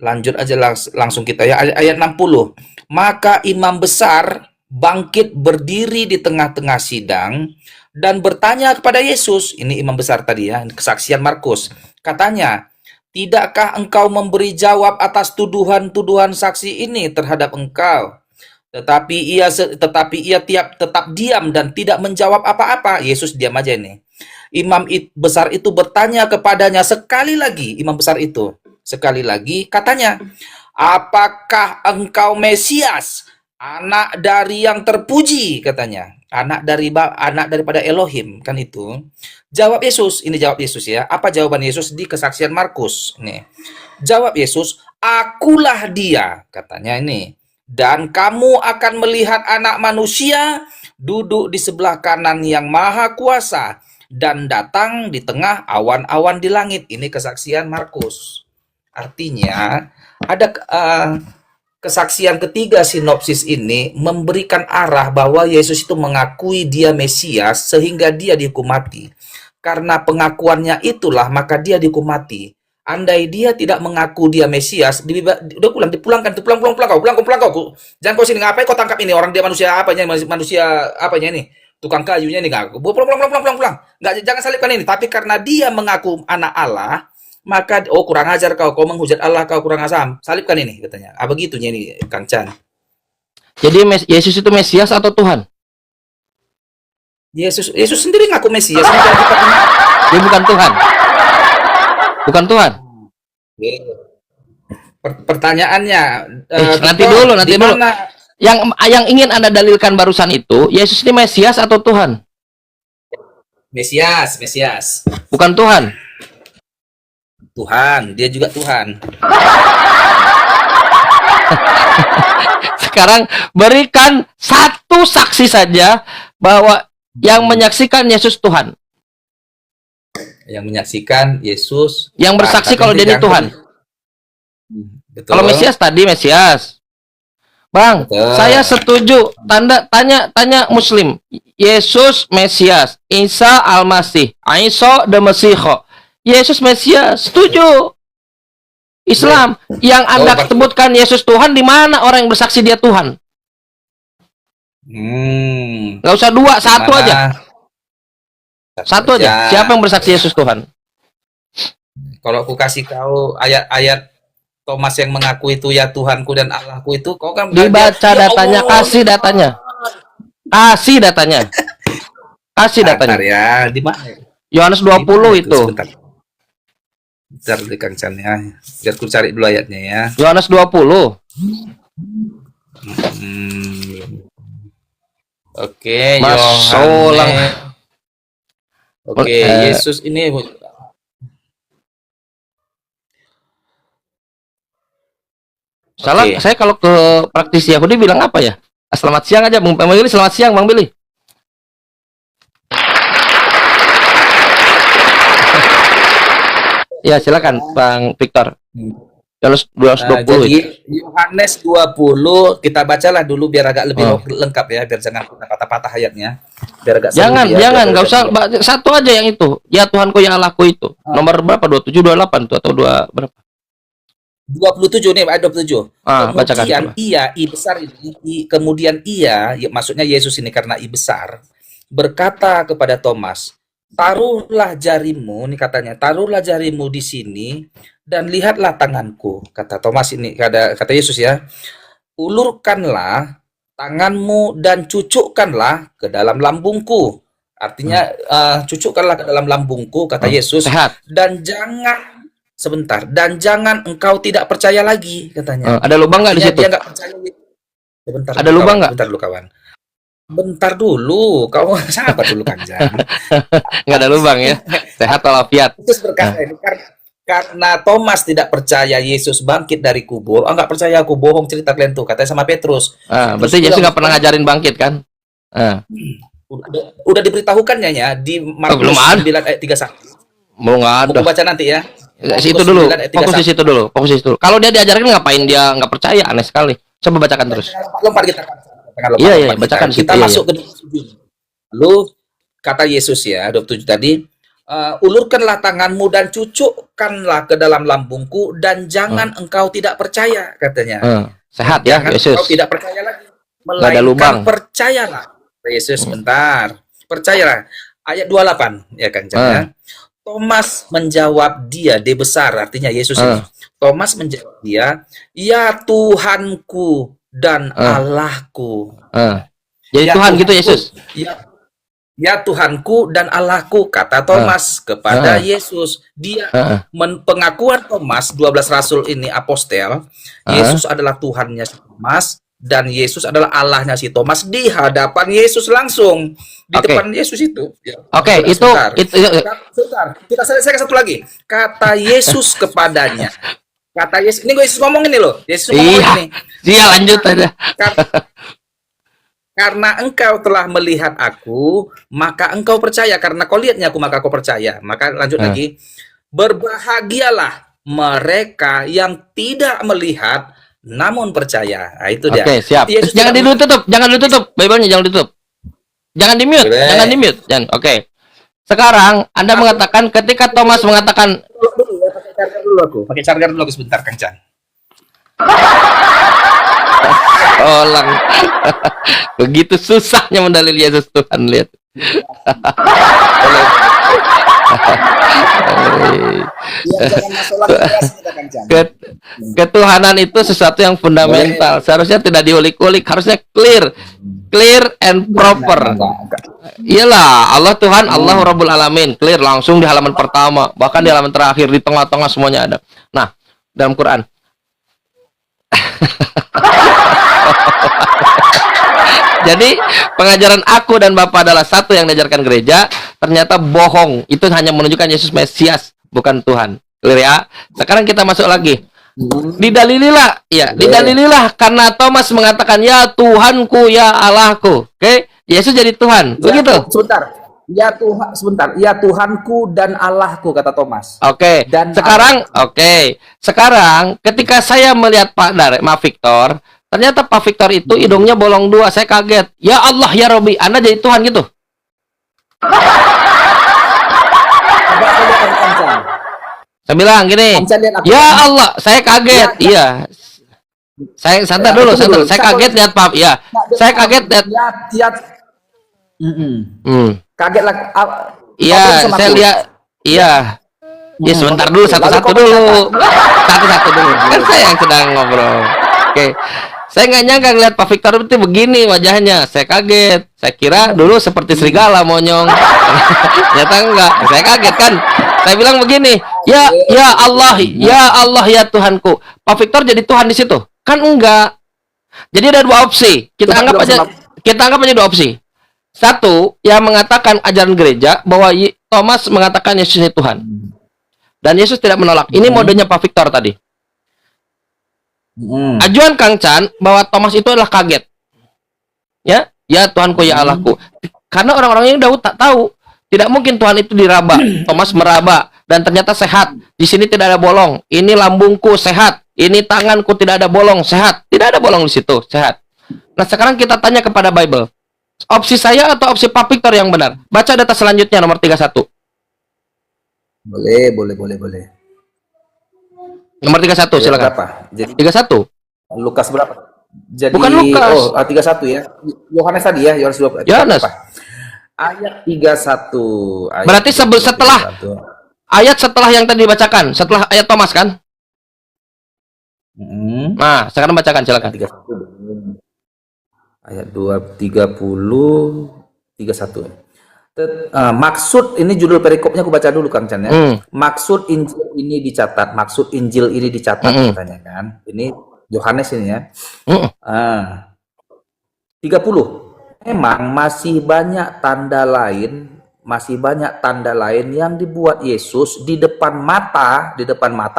lanjut aja langsung kita ya, ayat 60. Maka imam besar bangkit berdiri di tengah-tengah sidang dan bertanya kepada Yesus. Ini imam besar tadi ya, kesaksian Markus. Katanya, tidakkah engkau memberi jawab atas tuduhan-tuduhan saksi ini terhadap engkau? Tetapi ia tetap diam dan tidak menjawab apa-apa. Yesus diam aja ini. Imam besar itu bertanya kepadanya sekali lagi. Imam besar itu sekali lagi katanya, apakah engkau Mesias, anak dari yang terpuji? Katanya, anak daripada Elohim, kan itu. Jawab Yesus, ini jawab Yesus ya. Apa jawaban Yesus di kesaksian Markus? Nih, jawab Yesus, akulah dia, katanya ini. Dan kamu akan melihat anak manusia duduk di sebelah kanan yang maha kuasa, dan datang di tengah awan-awan di langit. Ini kesaksian Markus. Artinya, ada kesaksian ketiga sinopsis ini memberikan arah bahwa Yesus itu mengakui dia Mesias sehingga dia dihukum mati. Karena pengakuannya itulah maka dia dihukum mati. Andai dia tidak mengaku dia Mesias, udah dipulangkan, pulang kau. Jangan kau sini, ngapain kau tangkap ini orang, dia manusia apanya, manusia apanya ini, tukang kayunya ini, nggak, pulang. Nggak, jangan salibkan ini. Tapi karena dia mengaku anak Allah, maka kurang ajar kau menghujat Allah, kau kurang asam, salibkan ini katanya. Begitunya ini Kang Chan. Jadi Yesus itu Mesias atau Tuhan? Yesus sendiri ngaku Mesias. Dia bukan Tuhan. Bukan Tuhan. Pertanyaannya, nanti dulu. dimana? Yang ingin Anda dalilkan barusan itu, Yesus ini Mesias atau Tuhan? Mesias. Bukan Tuhan. Tuhan, dia juga Tuhan. Sekarang berikan satu saksi saja bahwa yang menyaksikan Yesus Tuhan. Yang menyaksikan Yesus, yang bersaksi kalau dia ini Tuhan. Betul. Kalau Mesias tadi Mesias, Bang, Betul. saya setuju. Tanya Muslim, Yesus Mesias, Isa Al-Masih, Isa the Mesiho, Yesus Mesias, setuju. Islam yang Anda sebutkan Yesus Tuhan, di mana orang yang bersaksi dia Tuhan? Nggak usah dua, satu aja. Satu aja. Siapa yang bersaksi Yesus Tuhan? Kalau aku kasih kau ayat-ayat Thomas yang mengaku itu ya Tuhanku dan Allahku itu, kau kan dibaca datanya, kasih datanya. Ya, di mana? Yohanes 20 itu. Bentar di Kang Chan ya. Biar ku cari dulu ayatnya ya. Yohanes 20. Oke, Yohanes. Oke, Yesus ini salah. Saya kalau ke praktisi Yahudi bilang apa ya? Selamat siang aja, Bang Billy. Selamat siang, Bang Billy. Ya, silakan, Bang Victor. Yohanes 20 jadi Yohanes 20 kita bacalah dulu biar agak lebih lengkap ya, biar jangan patah-patah ayatnya. Biar agak jangan nggak usah satu aja yang itu. Ya Tuhanku ya Allahku itu. Nomor berapa? 27 28 tuh atau berapa? 27 nih, ayat 27. Bacakan. Kemudian ia, I besar ini, kemudian ia, maksudnya Yesus ini karena I besar, berkata kepada Thomas, taruhlah jarimu, ini katanya, taruhlah jarimu di sini dan lihatlah tanganku. Kata Thomas ini, kata Yesus ya, ulurkanlah tanganmu dan cucukkanlah ke dalam lambungku. Artinya cucukkanlah ke dalam lambungku, kata Yesus. Sehat. Dan jangan engkau tidak percaya lagi, katanya. Ada lubang nggak di situ? Dia nggak percaya. Sebentar. Ada lubang nggak? Bentar dulu kawan. Bentar dulu, kau sabar dulu Kanjang. Nggak ada lubang ya. Sehat walafiat. Terus berkata ini karena Thomas tidak percaya Yesus bangkit dari kubur. Nggak percaya, aku bohong cerita kalian tuh, katanya sama Petrus. Berarti Yesus nggak pernah ngajarin bangkit kan? Udah diberitahukannya ya di Markus 9 ayat 31. Mau nggak ada. Buku baca nanti ya. Situ dulu. Fokus di situ dulu. Kalau dia diajarkan ngapain dia nggak percaya? Aneh sekali. Coba bacakan terus. Lompat kita. Iya, bacakan kita masuk ke 27. Lalu kata Yesus ya, 27 tadi, ulurkanlah tanganmu dan cucukkanlah ke dalam lambungku dan jangan engkau tidak percaya, katanya. Sehat ya, jangan Yesus. Engkau tidak percaya lagi, Nggak ada lubang. percayalah. Yesus bentar. Percayalah. Ayat 28 ya kan, ya. Thomas menjawab dia besar, artinya Yesus ini. Thomas menjawab dia, ya Tuhanku dan Allahku. Jadi ya Tuhan Tuhanku, gitu Yesus. Ya Tuhanku dan Allahku, kata Thomas kepada Yesus. Dia pengakuan Thomas, 12 rasul ini apostel, Yesus adalah Tuhannya si Thomas dan Yesus adalah Allahnya si Thomas di hadapan Yesus langsung di depan Yesus itu. Oke, itu. Sebentar. Kita selesaikan satu lagi. Kata Yesus kepadanya. Kata Yesus, ini gue Yesus ngomong ini loh. Yesus ngomong ini. Dia lanjut aja. Karena engkau telah melihat aku, maka engkau percaya. Karena kau lihatnya aku, maka kau percaya. Maka lanjut lagi. Berbahagialah mereka yang tidak melihat, namun percaya. Nah, itu dia. Oke, siap. Yesus Jangan tidak ditutup, jangan ditutup. Bible-nya jangan ditutup. Jangan di-mute, Boleh. jangan di-mute. Jangan. Oke. Sekarang Anda mengatakan ketika Thomas mengatakan dulu ya, pakai charger dulu aku. Pakai charger dulu aku sebentar, Kang Chan. tolong. Begitu susahnya mendalil Yesus Tuhan, lihat. Ketuhanan itu sesuatu yang fundamental. Seharusnya tidak diulik-ulik, harusnya clear and proper. Iyalah, Allah Tuhan, Allah Rabbul Alamin, clear langsung di halaman pertama, bahkan di halaman terakhir, di tengah-tengah semuanya ada. Nah, dalam Quran. Jadi pengajaran aku dan Bapak adalah satu yang diajarkan gereja, ternyata bohong. Itu hanya menunjukkan Yesus Mesias, bukan Tuhan. Clear ya? Sekarang kita masuk lagi. Didalililah, ya, didalililah karena Thomas mengatakan ya Tuhanku, ya Allahku. Oke, Yesus jadi Tuhan. Begitu. Sebentar. Ya Tuhan, sebentar. Ya Tuhanku dan Allahku, kata Thomas. Oke. Dan Sekarang, oke. Sekarang ketika saya melihat Pak Victor, ternyata Pak Victor itu hidungnya bolong dua. Saya kaget. Ya Allah, ya Robi, Anda jadi Tuhan gitu. Saya bilang gini, ya Allah, saya kaget. Iya. Saya santai dulu, santai. Saya kaget lihat Pak. Ya, saya kaget lihat. Kaget lah. Iya, saya lihat. Iya. Ya sebentar dulu, satu-satu dulu. Satu-satu dulu. Kan saya yang sedang ngobrol. Oke. Saya nggak nyangka ngeliat Pak Victor itu begini wajahnya. Saya kaget. Saya kira dulu seperti serigala monyong. Ternyata enggak. Saya kaget kan. Saya bilang begini, ya Allah, ya Tuhanku. Pak Victor jadi Tuhan di situ. Kan enggak. Jadi ada dua opsi. Kita anggap aja dua opsi. Satu, yang mengatakan ajaran gereja bahwa Thomas mengatakan Yesus ini Tuhan. Dan Yesus tidak menolak. Ini modenya Pak Victor tadi. Ajuan Kang Chan bahwa Thomas itu adalah kaget. Ya Tuhanku, ya Allahku. Karena orang-orang yang Daud tak tahu. Tidak mungkin Tuhan itu diraba. Thomas meraba dan ternyata sehat. Di sini tidak ada bolong. Ini lambungku sehat. Ini tanganku tidak ada bolong, sehat. Tidak ada bolong di situ, sehat. Nah, sekarang kita tanya kepada Bible. Opsi saya atau opsi Pak Victor yang benar? Baca data selanjutnya nomor 31. Boleh. Nomor 31 silakan. Berapa? Jadi 31. Lukas berapa? Jadi Bukan Lukas. 31 ya. Yohanes tadi ya, Yohanes 20. Yohanes. Ayat 31. Berarti setelah ayat setelah yang tadi dibacakan, setelah ayat Thomas kan? Nah, sekarang bacakan silakan. 31. Ayat 30 31. Maksud ini judul perikopnya aku baca dulu Kang Chan ya. Maksud Injil ini dicatat, katanya kan. Ini Yohanes ini ya. 30. Memang masih banyak tanda lain yang dibuat Yesus di depan mata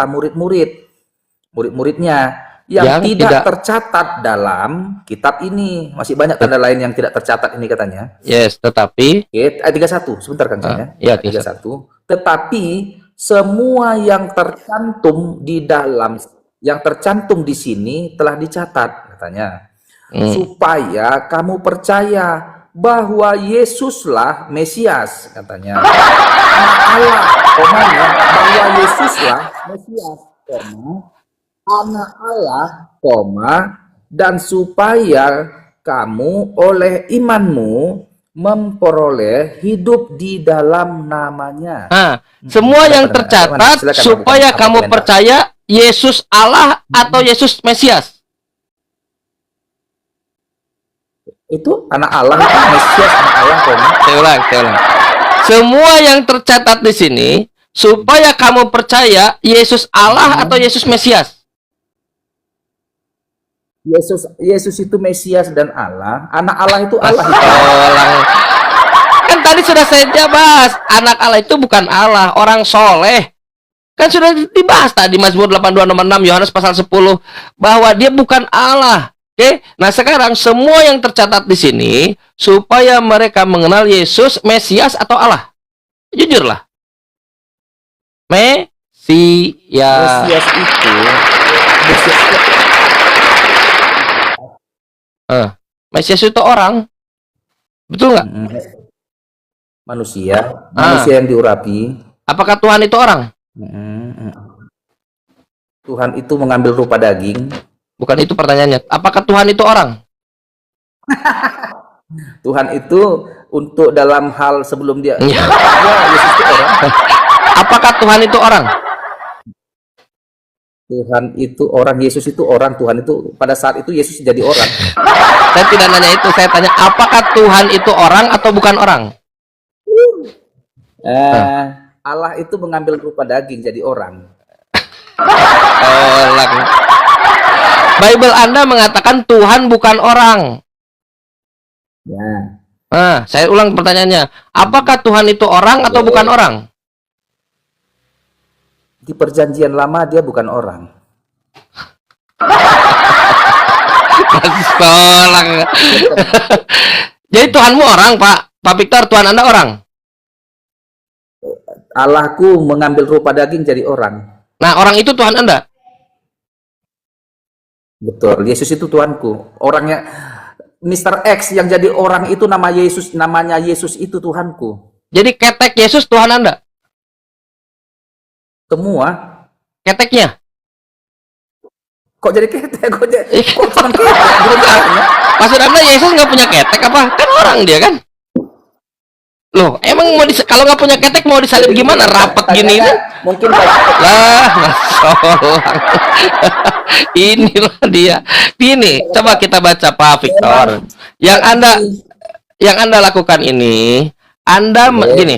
murid-muridnya yang tidak tercatat dalam kitab ini. Masih banyak tanda lain yang tidak tercatat ini katanya. Yes, tetapi ayat 31, sebentar Kang Chan ya, ya. 31. Tetapi semua yang tercantum di sini telah dicatat katanya. Supaya kamu percaya bahwa Yesuslah Mesias katanya. Bahwa Yesuslah Mesias, Anak Allah, dan supaya kamu oleh imanmu memperoleh hidup di dalam namanya. Semua yang tercatat supaya kamu percaya Yesus Allah atau Yesus Mesias. Itu anak Allah, itu Mesias, anak Allah. Saya ulang. Semua yang tercatat di sini supaya kamu percaya Yesus Allah atau Yesus Mesias. Yesus itu Mesias dan Allah. Anak Allah itu Allah. Kan tadi sudah saya bahas, anak Allah itu bukan Allah, orang soleh. Kan sudah dibahas tadi Mazmur 82 nomor 6, Yohanes pasal 10, bahwa dia bukan Allah. Oke, nah sekarang semua yang tercatat di sini supaya mereka mengenal Yesus Mesias atau Allah. Jujurlah. Mesias. Mesias itu Mesias itu orang. Betul nggak? manusia, manusia yang diurapi. Apakah Tuhan itu orang? Tuhan itu mengambil rupa daging. Bukan itu pertanyaannya. Apakah Tuhan itu orang? Tuhan itu untuk dalam hal sebelum dia. Iya. Yesus itu orang. Apakah Tuhan itu orang? Tuhan itu orang, Yesus itu orang, Tuhan itu pada saat itu Yesus jadi orang. Saya tidak nanya itu, saya tanya apakah Tuhan itu orang atau bukan orang? Allah itu mengambil rupa daging jadi orang. Tolak. Bible Anda mengatakan Tuhan bukan orang. Ya. Nah, saya ulang pertanyaannya. Apakah Tuhan itu orang atau bukan orang? Di perjanjian lama dia bukan orang. Tolak. Jadi Tuhanmu orang, Pak Victor, Tuhan Anda orang. Allahku mengambil rupa daging jadi orang. Nah, orang itu Tuhan Anda. Betul, Yesus itu Tuhanku. Orangnya Mr. X yang jadi orang itu namanya Yesus itu Tuhanku. Jadi ketek Yesus Tuhan Anda. Semua. Keteknya. Kok jadi ketek? Kok cuma ketek? Belum tanya. Maksud Anda Yesus nggak punya ketek apa? Kan orang dia kan. Loh, emang mau kalau nggak punya ketek mau disalib gimana? Rapat gini kan? Mungkin Lah, masolang. Inilah dia. Gini, coba kita baca Pak Victor. Yang Anda lakukan ini, gini.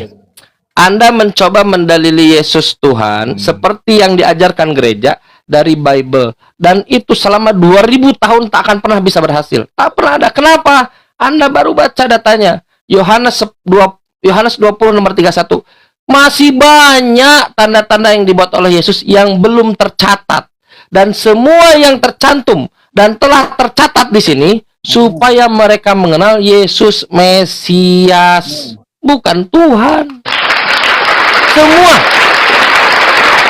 Anda mencoba mendalili Yesus Tuhan seperti yang diajarkan gereja dari Bible, dan itu selama 2000 tahun tak akan pernah bisa berhasil. Tak pernah ada. Kenapa? Anda baru baca datanya. Yohanes 20 nomor 31. Masih banyak tanda-tanda yang dibuat oleh Yesus yang belum tercatat. Dan semua yang tercantum dan telah tercatat di sini supaya mereka mengenal Yesus Mesias, bukan Tuhan.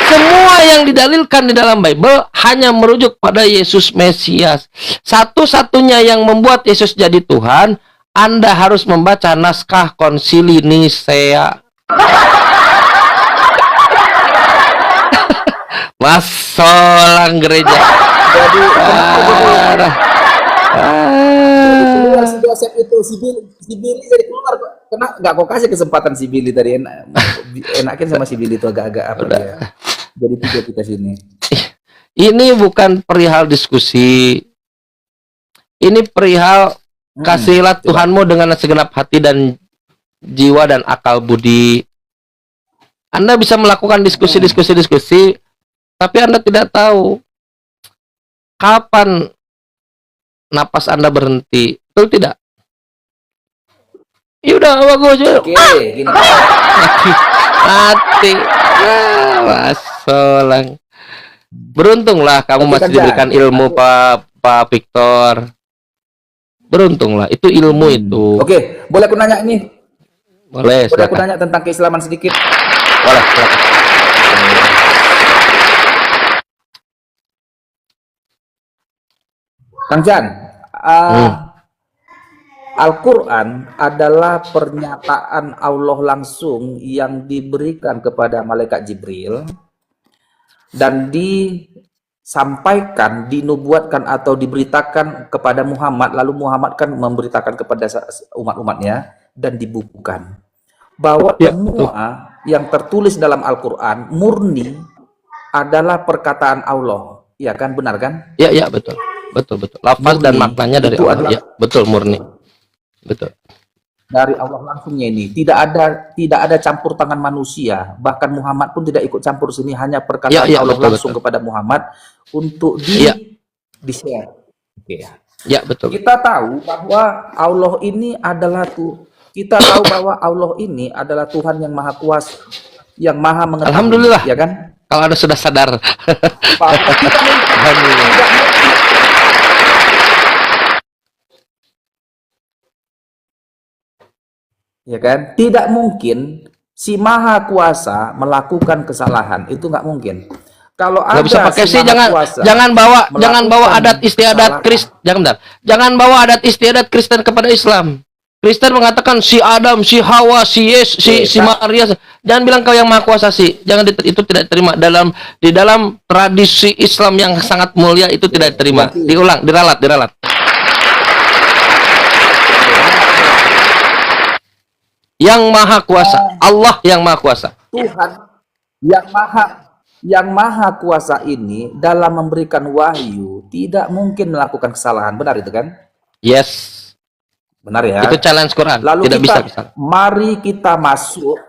Semua yang didalilkan di dalam Bible hanya merujuk pada Yesus Mesias. Satu-satunya yang membuat Yesus jadi Tuhan, Anda harus membaca naskah Konsili Nisea. Masolang gereja. jadi Parah. si Joseph itu si Billy jadi keluar kok. Kena nggak kau kasih kesempatan si Billy tadi enakin sama si Billy itu agak-agak apa dia. Jadi tiga kita sini. Ini bukan perihal diskusi. Ini perihal kasihilah Tuhanmu dengan segenap hati dan jiwa dan akal budi. Anda bisa melakukan diskusi, tapi Anda tidak tahu kapan napas Anda berhenti. Betul tidak? Ya udah, bagus. Oke, gini. Mati. Masolang. Beruntunglah kamu masih diberikan ilmu, Pak Victor. Beruntunglah, itu ilmu itu. Oke, boleh aku nanya ini? Boleh, Boleh aku silakan. nanya tentang keislaman sedikit? Boleh, silakan. Kang Jan, Al-Quran adalah pernyataan Allah langsung yang diberikan kepada malaikat Jibril dan disampaikan, dinubuatkan atau diberitakan kepada Muhammad, lalu Muhammad kan memberitakan kepada umat-umatnya dan dibukukan. Bahwa semua yang tertulis dalam Al-Quran murni adalah perkataan Allah. Ya kan, benar kan? Ya, betul. Betul. Lafaz dan maknanya dari Itu Allah. adalah- Ya, betul, murni. Betul. Dari Allah langsungnya ini. Tidak ada campur tangan manusia. Bahkan Muhammad pun tidak ikut campur sini, hanya perkataan Ya, Allah betul, langsung betul. kepada Muhammad untuk Ya. di-share. Oke. Ya, betul. Kita tahu bahwa Allah ini adalah kita tahu bahwa Allah ini adalah Tuhan yang maha kuasa, yang maha mengetahui. Alhamdulillah. Ya kan? Kalau Anda sudah sadar. Kita Alhamdulillah. ya kan? Tidak mungkin si Maha Kuasa melakukan kesalahan, itu nggak mungkin. Kalau Nggak bisa ada pakai si sih, Maha Kuasa jangan bawa adat melakukan istiadat kesalahan, jangan bawa adat istiadat Kristen kepada Islam. Kristen mengatakan si Adam, si Hawa, si Maria. Jangan bilang kau yang Maha Kuasa sih. Jangan itu tidak terima di dalam tradisi Islam yang sangat mulia, itu tidak diterima. Diulang, diralat. Yang Maha Kuasa, Allah yang Maha Kuasa. Tuhan yang maha kuasa ini dalam memberikan wahyu tidak mungkin melakukan kesalahan, benar itu kan? Yes. Benar ya? Itu challenge Quran. Lalu Tidak kita, bisa. mari kita masuk.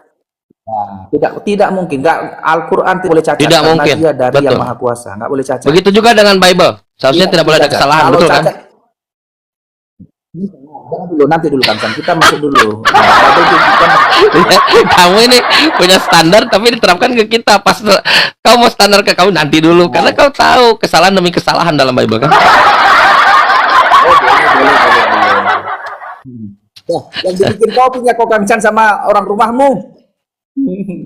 Nah, tidak mungkin. Nggak, Al-Quran tidak boleh cacat. Tidak karena mungkin. dia dari Betul. yang maha kuasa. Nggak boleh cacat. Begitu juga dengan Bible. Seharusnya tidak boleh ada cacat. kesalahan, Kalau betul kan? cacat, jangan dulu, nanti dulu kan. Kita masuk dulu. Nah, Kamu ini punya standar tapi diterapkan ke kita. Pas kau mau standar ke kamu nanti dulu, karena kau tahu kesalahan demi kesalahan dalam Bible kan. yang dibikin kopi punya kokangcan sama orang rumahmu.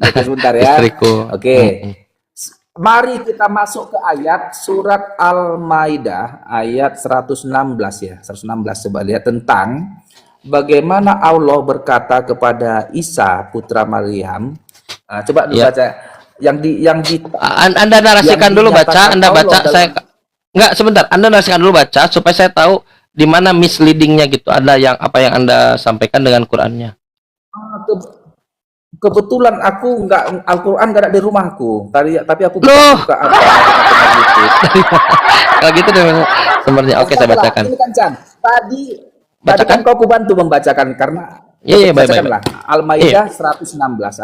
Oke, sebentar ya. Istriku. Oke. Mari kita masuk ke ayat surat Al-Maidah ayat 116 ya. 116, coba lihat tentang bagaimana Allah berkata kepada Isa putra Maryam. Coba dulu baca Anda narasikan dulu, baca, Anda baca, saya enggak, sebentar, Anda narasikan dulu, baca supaya saya tahu di mana misleadingnya gitu. Ada yang apa yang Anda sampaikan dengan Qurannya. Kebetulan aku nggak, Al-Quran nggak ada di rumahku. Tapi aku Loh. buka apa Kalau gitu sebenarnya oke, saya bacakan. Ini kan Chan. Tadi Bacakan. kan kau bantu membacakan karena Iya, baik. Al-Maidah 116.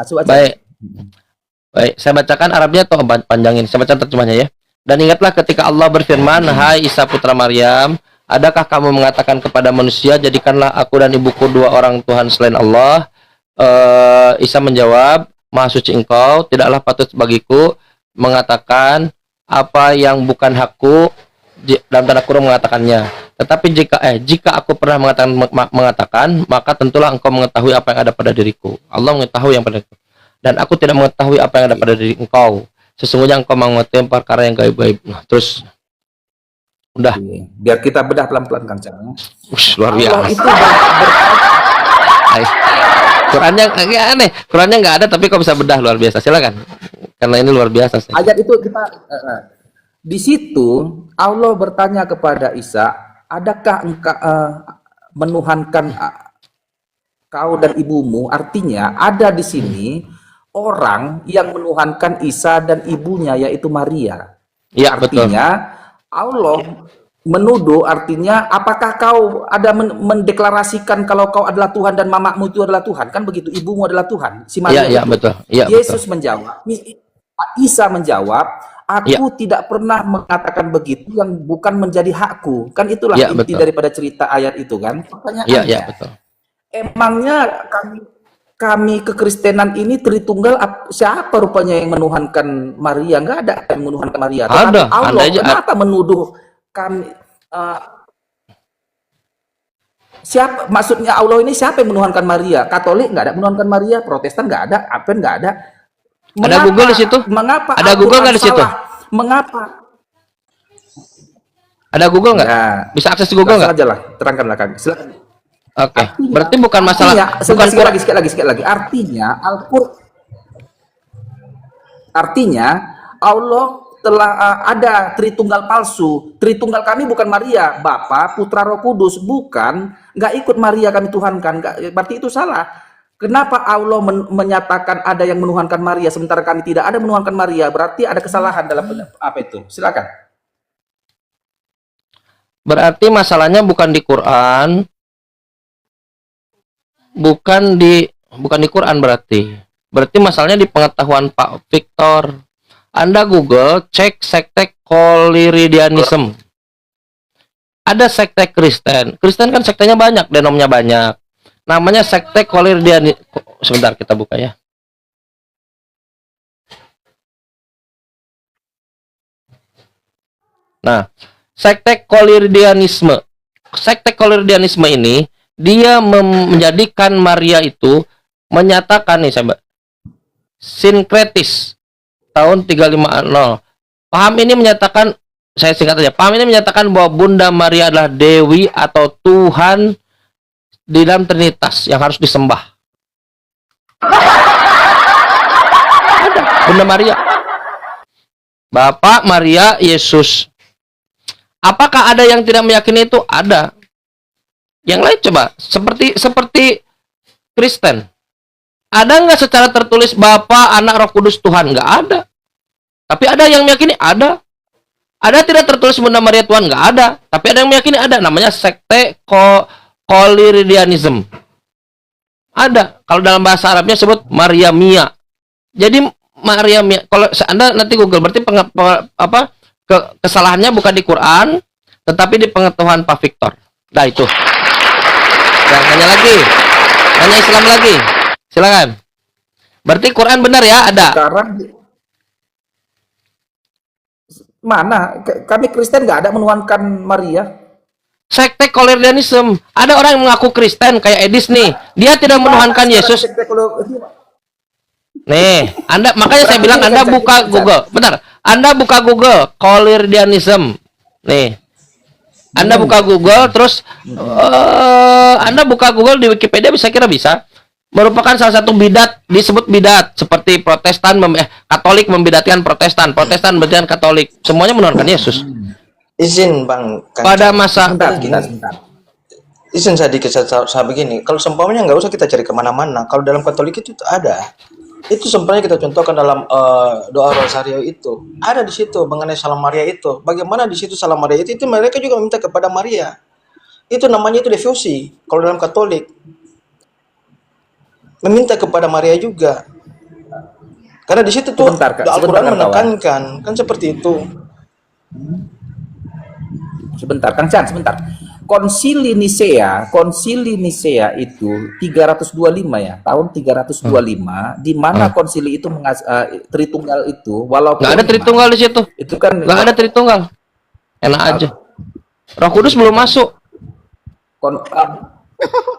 Baik, saya bacakan Arabnya atau panjangin. Saya baca terjemahnya ya. Dan ingatlah ketika Allah berfirman, "Hai Isa putra Maryam, adakah kamu mengatakan kepada manusia, jadikanlah aku dan ibuku dua orang Tuhan selain Allah?" Isa menjawab, "Maha suci Engkau, tidaklah patut bagiku mengatakan apa yang bukan hakku," dalam tanda kurung mengatakannya. Tetapi jika aku pernah mengatakan, maka tentulah engkau mengetahui apa yang ada pada diriku. Allah mengetahui yang pada diriku. Dan aku tidak mengetahui apa yang ada pada diri engkau. Sesungguhnya engkau mengetahui perkara yang gaib-gaib. Nah, terus udah. Biar kita bedah pelan-pelan kan Chan. Luar biasa. Allah itu Qurannya agak aneh. Qurannya nggak ada tapi kok bisa bedah, luar biasa. Silakan. Karena ini luar biasa. Ayat itu kita di situ Allah bertanya kepada Isa, adakah engkau menuhankan kau dan ibumu? Artinya ada di sini orang yang menuhankan Isa dan ibunya, yaitu Maria. Ya, artinya betul. Allah menuduh, artinya apakah kau ada mendeklarasikan kalau kau adalah Tuhan dan mamamu itu adalah Tuhan? Kan begitu, ibumu adalah Tuhan. Si Maria. Ya, betul. Ya, Yesus betul. menjawab, Isa menjawab, aku tidak pernah mengatakan begitu yang bukan menjadi hakku. Kan itulah inti daripada cerita ayat itu kan. Pertanyaannya, ya, betul. Emangnya kami kekristenan ini Tritunggal, siapa rupanya yang menuhankan Maria? Nggak ada yang menuhankan Maria. Tetapi Allah kenapa menuduh kami? Siapa, maksudnya Allah ini siapa yang menuhankan Maria? Katolik nggak ada menuhankan Maria, Protestan nggak ada, Advent nggak ada. Ada Google di situ? Mengapa? Ada Google nggak di situ? Mengapa? Ada Google nggak? Ya, bisa akses Google nggak? Aja lah, terangkanlah kami. Silakan. Oke. Berarti bukan masalah. Bukan sekali lagi. Artinya Allah telah ada Tritunggal palsu. Tritunggal kami bukan Maria, Bapa, Putra, Roh Kudus, bukan. Nggak ikut Maria kami tuhankan. Berarti itu salah. Kenapa Allah menyatakan ada yang menuhankan Maria sementara kami tidak ada menuhankan Maria? Berarti ada kesalahan dalam apa itu? Silakan. Berarti masalahnya bukan di Quran, bukan di Quran berarti. Berarti masalahnya di pengetahuan Pak Victor. Anda Google cek sekte Koliridianism. Ada sekte Kristen. Kristen kan sektenya banyak, denomnya banyak. Namanya sekte Koliridianism. Sebentar kita buka ya. Nah, sekte Koliridianisme. Sekte Koliridianisme ini dia menjadikan Maria itu menyatakan nih sahabat, sinkretis tahun 350. Paham ini menyatakan, saya singkat saja, paham ini menyatakan bahwa Bunda Maria adalah Dewi atau Tuhan di dalam Trinitas yang harus disembah. Ada Bunda Maria, Bapak, Maria, Yesus. Apakah ada yang tidak meyakini itu? Ada. Yang lain coba, seperti Kristen. Ada nggak secara tertulis Bapa, Anak, Roh Kudus, Tuhan? Nggak ada. Tapi ada yang meyakini? Ada. Ada tidak tertulis Bunda Maria Tuhan? Nggak ada. Tapi ada yang meyakini? Ada. Namanya sekte Koliridianism. Ada. Kalau dalam bahasa Arabnya sebut Maria Mia. Jadi Maria Mia, kalau Anda nanti Google, berarti kesalahannya bukan di Quran, tetapi di pengetahuan Pak Victor. Nah itu. Dan nanya lagi. Nanya Islam lagi. Silakan. Berarti Quran benar ya, ada. Sekarang mana? Kami Kristen nggak ada menuhankan Maria. Sekte Kolerianism. Ada orang yang mengaku Kristen kayak Edis nih. Dia tidak menuhankan Yesus. Nih, Anda, makanya saya bilang Anda buka Google. Bentar. Anda buka Google Kolerianism. Nih. Anda buka Google, terus Anda buka Google di Wikipedia bisa. Merupakan salah satu bidat, disebut bidat, seperti Protestan Katolik membidatkan Protestan membidatkan Katolik. Semuanya menuhankan Yesus. Izin Bang Kanca. Pada masa Sebentar. Izin saya dikit, saya begini. Kalau seumpamanya nggak usah kita cari kemana-mana. Kalau dalam Katolik itu ada. Itu seumpamanya kita contohkan dalam doa rosario itu. Ada di situ mengenai Salam Maria itu. Bagaimana di situ Salam Maria itu mereka juga meminta kepada Maria. Itu namanya itu devosi. Kalau dalam Katolik meminta kepada Maria juga. Karena di situ tuh Sebentar, Kak. Al-Qur'an Sebentar, kawan. menekankan kan seperti itu. Sebentar, Kang Chan, sebentar. Konsili Nisea itu 325 ya, tahun 325, di mana konsili itu Tritunggal itu, walaupun nggak ada Tritunggal di situ. itu kan Nggak ada Tritunggal. Enak aja. Roh Kudus belum masuk.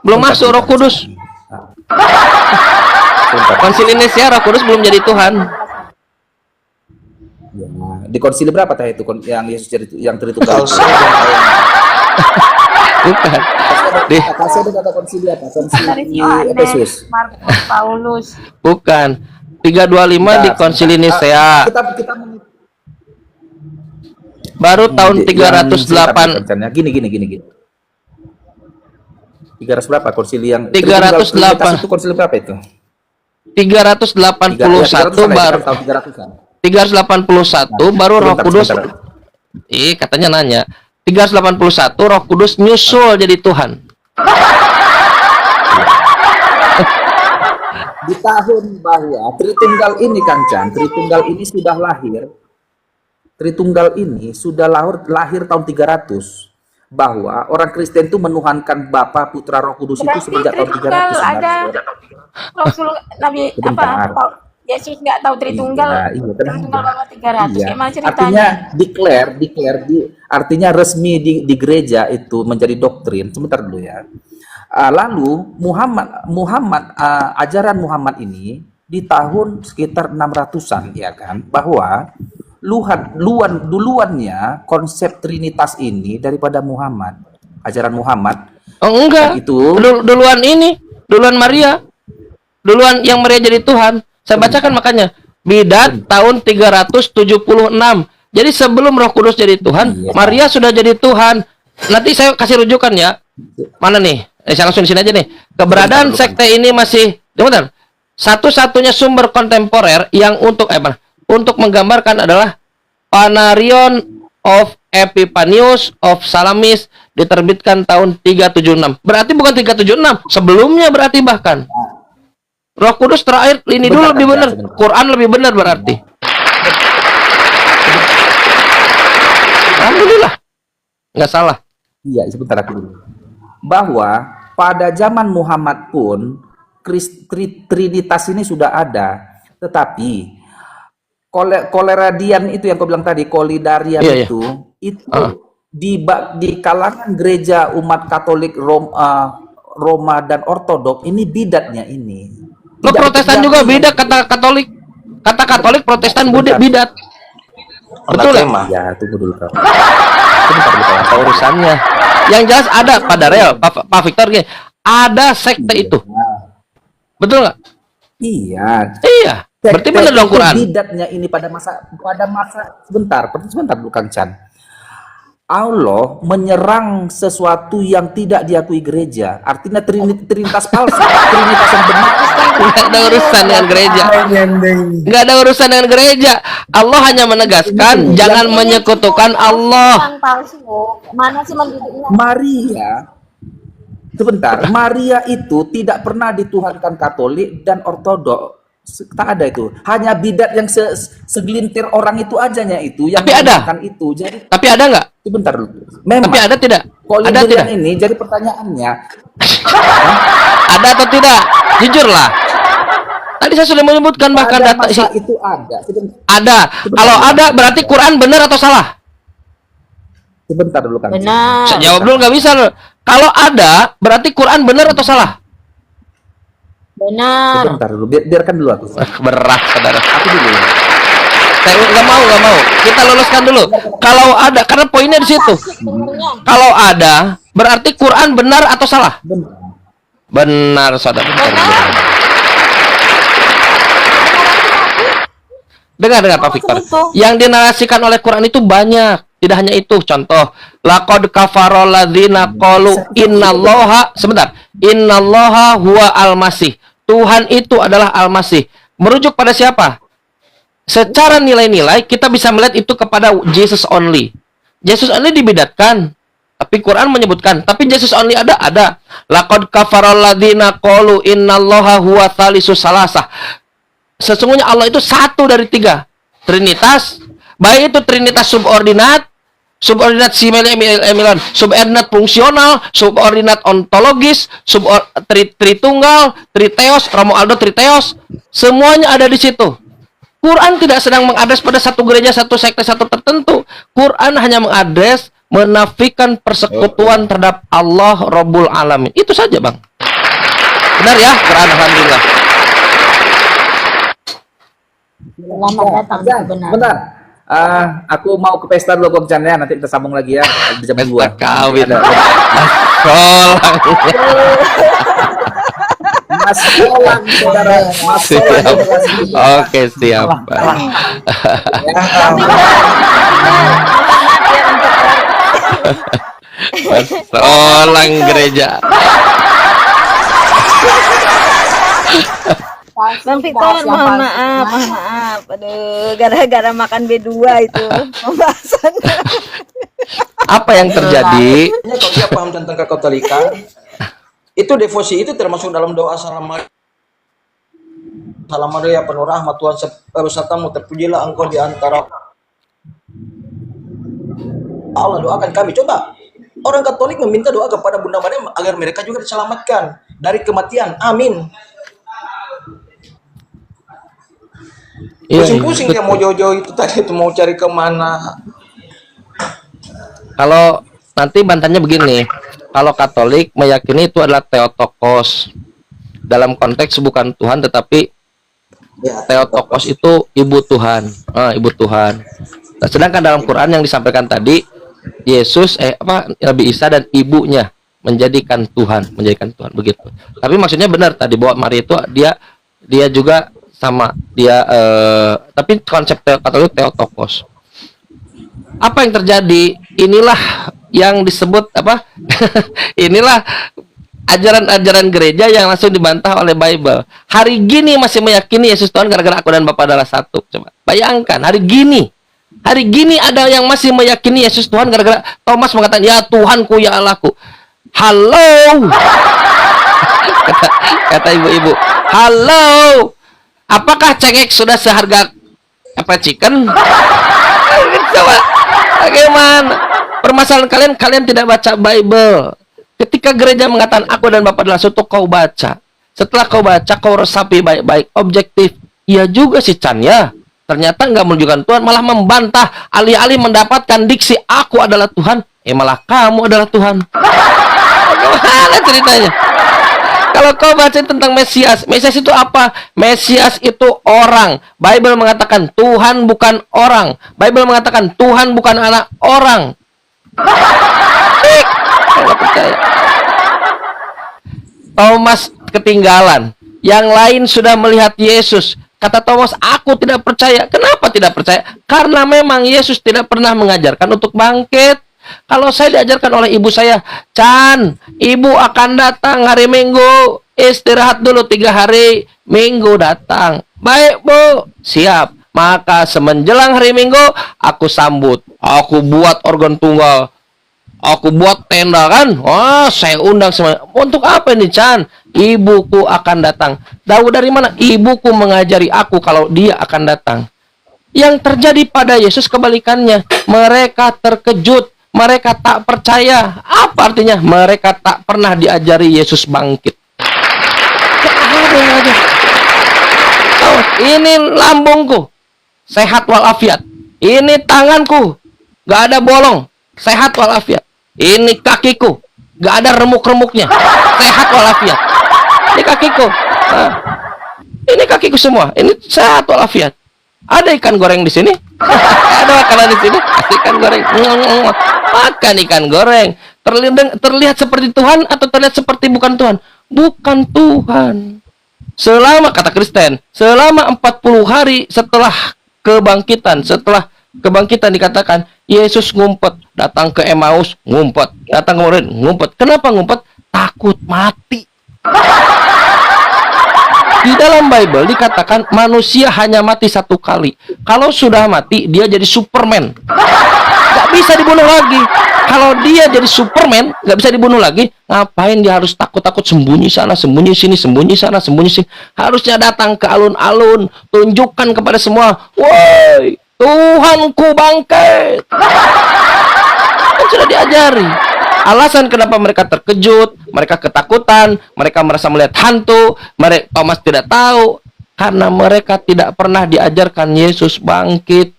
Belum masuk Roh Kudus. Konsili Nicea Roh Kudus belum jadi Tuhan. Ya, di konsili berapa teh itu yang Yesus jadi yang Tritunggal? Bukan. Di Kasih ada kata konsili apa? Konsili Yohanes, Efesus. Markus, Paulus. bukan. 325 di Konsili Nicea. Kita Baru tahun yang 308. Gini. 300 berapa konsili yang 308. itu konsili berapa itu? 381 baru. Tahun 300-an. 381 baru Roh Sebentar, Kudus. sebentar. Katanya nanya. 381 Roh Kudus nyusul jadi Tuhan. Di tahun bahwa Tritunggal ini Kang Chan, Tritunggal ini sudah lahir. Tritunggal ini sudah lahir tahun 300. Bahwa orang Kristen itu menuhankan Bapa, Putra, Roh Kudus itu semenjak tahun 300. ada Rasul Nabi Sebentar. Yesus nggak tahu Tritunggal. Iya, Tritunggal bahwa 300. Iya. Gimana ceritanya? Artinya declare artinya resmi di gereja itu menjadi doktrin. Sebentar dulu ya. Lalu Muhammad ajaran Muhammad ini di tahun sekitar 600-an ya kan, bahwa duluannya konsep Trinitas ini daripada Muhammad. Ajaran Muhammad Oh enggak. itu Duluan Maria. Duluan yang Maria jadi Tuhan. Saya bacakan makanya. Bidat tahun 376. Jadi sebelum Roh Kudus jadi Tuhan, Iya. Maria sudah jadi Tuhan. Nanti saya kasih rujukan ya. Mana nih? Saya langsung di sini aja nih. Keberadaan sekte ini masih, bentar. Satu-satunya sumber kontemporer yang untuk menggambarkan adalah Panarion of Epiphanius of Salamis, diterbitkan tahun 376. Berarti bukan 376, sebelumnya berarti bahkan. Roh Kudus terakhir ini dulu lebih benar. Quran lebih benar berarti. Alhamdulillah. Nggak salah. Iya, sebentar aku dulu. Bahwa pada zaman Muhammad pun Trinitas ini sudah ada, tetapi koleradian itu yang kau bilang tadi, kolidarian Iya, iya. itu di kalangan gereja umat Katolik Roma dan Ortodok ini bidatnya ini. Lo Tidak Protestan juga bidat, kata Katolik. Kata Katolik Protestan bidat. Betul ya? Anatema. Ya, tunggu dulu Kak. Sebentar dulu Kak. Apa urusannya? Yang jelas ada pada real, Pak Victor gini, ada sekte itu. Betul nggak? Iya. Iya. Berarti benar dong Quran. Bidatnya ini pada masa sebentar dulu Kang Chan. Allah menyerang sesuatu yang tidak diakui gereja. Artinya trinitas palsu, trinitas yang benar. Nggak ada urusan dengan gereja. Nggak ada urusan dengan gereja. Allah hanya menegaskan jangan menyekutukan Allah. Yang palsu. Mana sih mendidiknya? Maria, sebentar, Maria itu tidak pernah dituhankan Katolik dan Ortodok. Tak ada itu. Hanya bidat yang segelintir orang itu ajanya itu yang Tapi ada. menggunakan itu. Jadi Tapi ada nggak? sebentar dulu. Memang. Tapi ada tidak? Kalau Ada tidak? ini jadi pertanyaannya. Ada atau tidak? Jujurlah. Tadi saya sudah menyebutkan bahkan Pada data masa itu ada. ada. Kalau ada berarti Quran benar atau salah? Sebentar dulu kan. Benar. Saya jawab dulu nggak bisa. Kalau ada berarti Quran benar atau salah? Benar. Sebentar dulu. Biarkan dulu aku. Berat, saudara. Aku dulu. Saya nggak mau. Kita luruskan dulu. Kalau ada, karena poinnya di situ. Benernya. Kalau ada, berarti Quran benar atau salah? Benar. Benar, saudara. Dengar Pak Victor. Yang dinarasikan oleh Quran itu banyak. Tidak hanya itu. Contoh, laqad kafarol ladzina qalu innallaha, sebentar. Innallaha huwa al-masih. Tuhan itu adalah al-masih. Merujuk pada siapa? Secara nilai-nilai kita bisa melihat itu kepada Jesus only. Jesus only dibidatkan. Tapi Quran menyebutkan, tapi Jesus only ada. Laqad kafarol ladzina qalu innallaha huwa thalitsus salasah. Sesungguhnya Allah itu satu dari tiga. Trinitas, baik itu trinitas subordinat similon, subordinat fungsional, subordinat ontologis, tritunggal, triteos, Romualdo triteos, semuanya ada di situ. Quran tidak sedang mengadres pada satu gereja, satu sekte, satu tertentu. Quran hanya mengadres menafikan persekutuan terhadap Allah Rabbul Alamin. Itu saja, Bang. Benar ya? Quran, alhamdulillah. Selamat datang. Benar. Bentar. Aku mau ke pesta dulu Kang Chan ya. Nanti kita sambung lagi ya di jam 2. Kawin. Solang. Mas Solang, saudara. Mas Solang. Oke, siap. Mas Solang gereja. Bang Victor, mohon maaf. Aduh, gara-gara makan B2 itu pembahasannya. Apa yang terjadi? Ini kalau dia paham tentang kekatolikan, itu devosi itu termasuk dalam doa salam Maria penuh rahmat Tuhan besertamu, terpujilah engkau di antara Allah, doakan kami. Coba orang Katolik meminta doa kepada Bunda Maria agar mereka juga diselamatkan dari kematian. Amin. Pusing-pusing dia mau jauh-jauh itu tadi itu mau cari kemana. Kalau nanti bantahannya begini, kalau Katolik meyakini itu adalah Theotokos, dalam konteks bukan Tuhan tetapi Ya, Theotokos itu ibu Tuhan, ibu Tuhan. Nah, sedangkan dalam Quran yang disampaikan tadi, Yesus Nabi Isa dan ibunya menjadikan Tuhan begitu. Tapi maksudnya benar tadi bahwa Maria itu dia juga sama dia, tapi konsep Katolik Theotokos. Apa yang terjadi? Inilah yang disebut apa? Inilah ajaran-ajaran gereja yang langsung dibantah oleh Bible. Hari gini masih meyakini Yesus Tuhan gara-gara aku dan Bapa adalah satu. Coba bayangkan hari gini ada yang masih meyakini Yesus Tuhan gara-gara Thomas mengatakan ya Tuhanku ya Allahku. Halo, kata ibu-ibu. Halo, apakah cengek sudah seharga apa chicken? Coba, bagaimana? Permasalahan kalian tidak baca Bible. Ketika gereja mengatakan aku dan Bapa adalah satu, kau baca. Setelah kau baca, kau resapi baik-baik, objektif. Iya juga sih Chan ya. Ternyata nggak menunjukkan Tuhan, malah membantah. Alih-alih mendapatkan diksi aku adalah Tuhan, malah kamu adalah Tuhan. Bagaimana ceritanya? Kalau kau baca tentang Mesias, Mesias itu apa? Mesias itu orang. Bible mengatakan Tuhan bukan orang. Bible mengatakan Tuhan bukan anak orang. Kalau percaya. Thomas ketinggalan. Yang lain sudah melihat Yesus. Kata Thomas, aku tidak percaya. Kenapa tidak percaya? Karena memang Yesus tidak pernah mengajarkan untuk bangkit. Kalau saya diajarkan oleh ibu saya, Chan, ibu akan datang hari Minggu. Istirahat dulu 3 hari. Minggu datang. Baik, Bu. Siap. Maka semenjelang hari Minggu, aku sambut. Aku buat organ tunggal. Aku buat tenda kan. Wah, saya undang semua. Untuk apa ini, Chan? Ibuku akan datang. Tahu dari mana? Ibuku mengajari aku kalau dia akan datang. Yang terjadi pada Yesus kebalikannya. Mereka terkejut. Mereka tak percaya. Apa artinya? Mereka tak pernah diajari Yesus bangkit. Oh, ini lambungku. Sehat walafiat. Ini tanganku. Gak ada bolong. Sehat walafiat. Ini kakiku. Gak ada remuk-remuknya. Sehat walafiat. Ini kakiku. Nah, ini kakiku semua. Ini sehat walafiat. Ada ikan goreng di sini? Ada makanan di sini? Kasih ikan goreng. Makan ikan goreng. Terlihat seperti Tuhan atau terlihat seperti bukan Tuhan? Bukan Tuhan. Selama, kata Kristen, selama 40 hari setelah kebangkitan dikatakan Yesus ngumpet, datang ke Emmaus, ngumpet, datang ke murid, ngumpet. Kenapa ngumpet? Takut mati. Di dalam Bible dikatakan manusia hanya mati 1 kali. Kalau sudah mati, dia jadi Superman. Gak bisa dibunuh lagi. Kalau dia jadi Superman, gak bisa dibunuh lagi, ngapain dia harus takut-takut sembunyi sana, sembunyi sini, sembunyi sana, sembunyi sini. Harusnya datang ke alun-alun, tunjukkan kepada semua, woi, Tuhanku bangkit. Kan sudah diajari. Alasan kenapa mereka terkejut, mereka ketakutan, mereka merasa melihat hantu, Thomas tidak tahu, karena mereka tidak pernah diajarkan Yesus bangkit.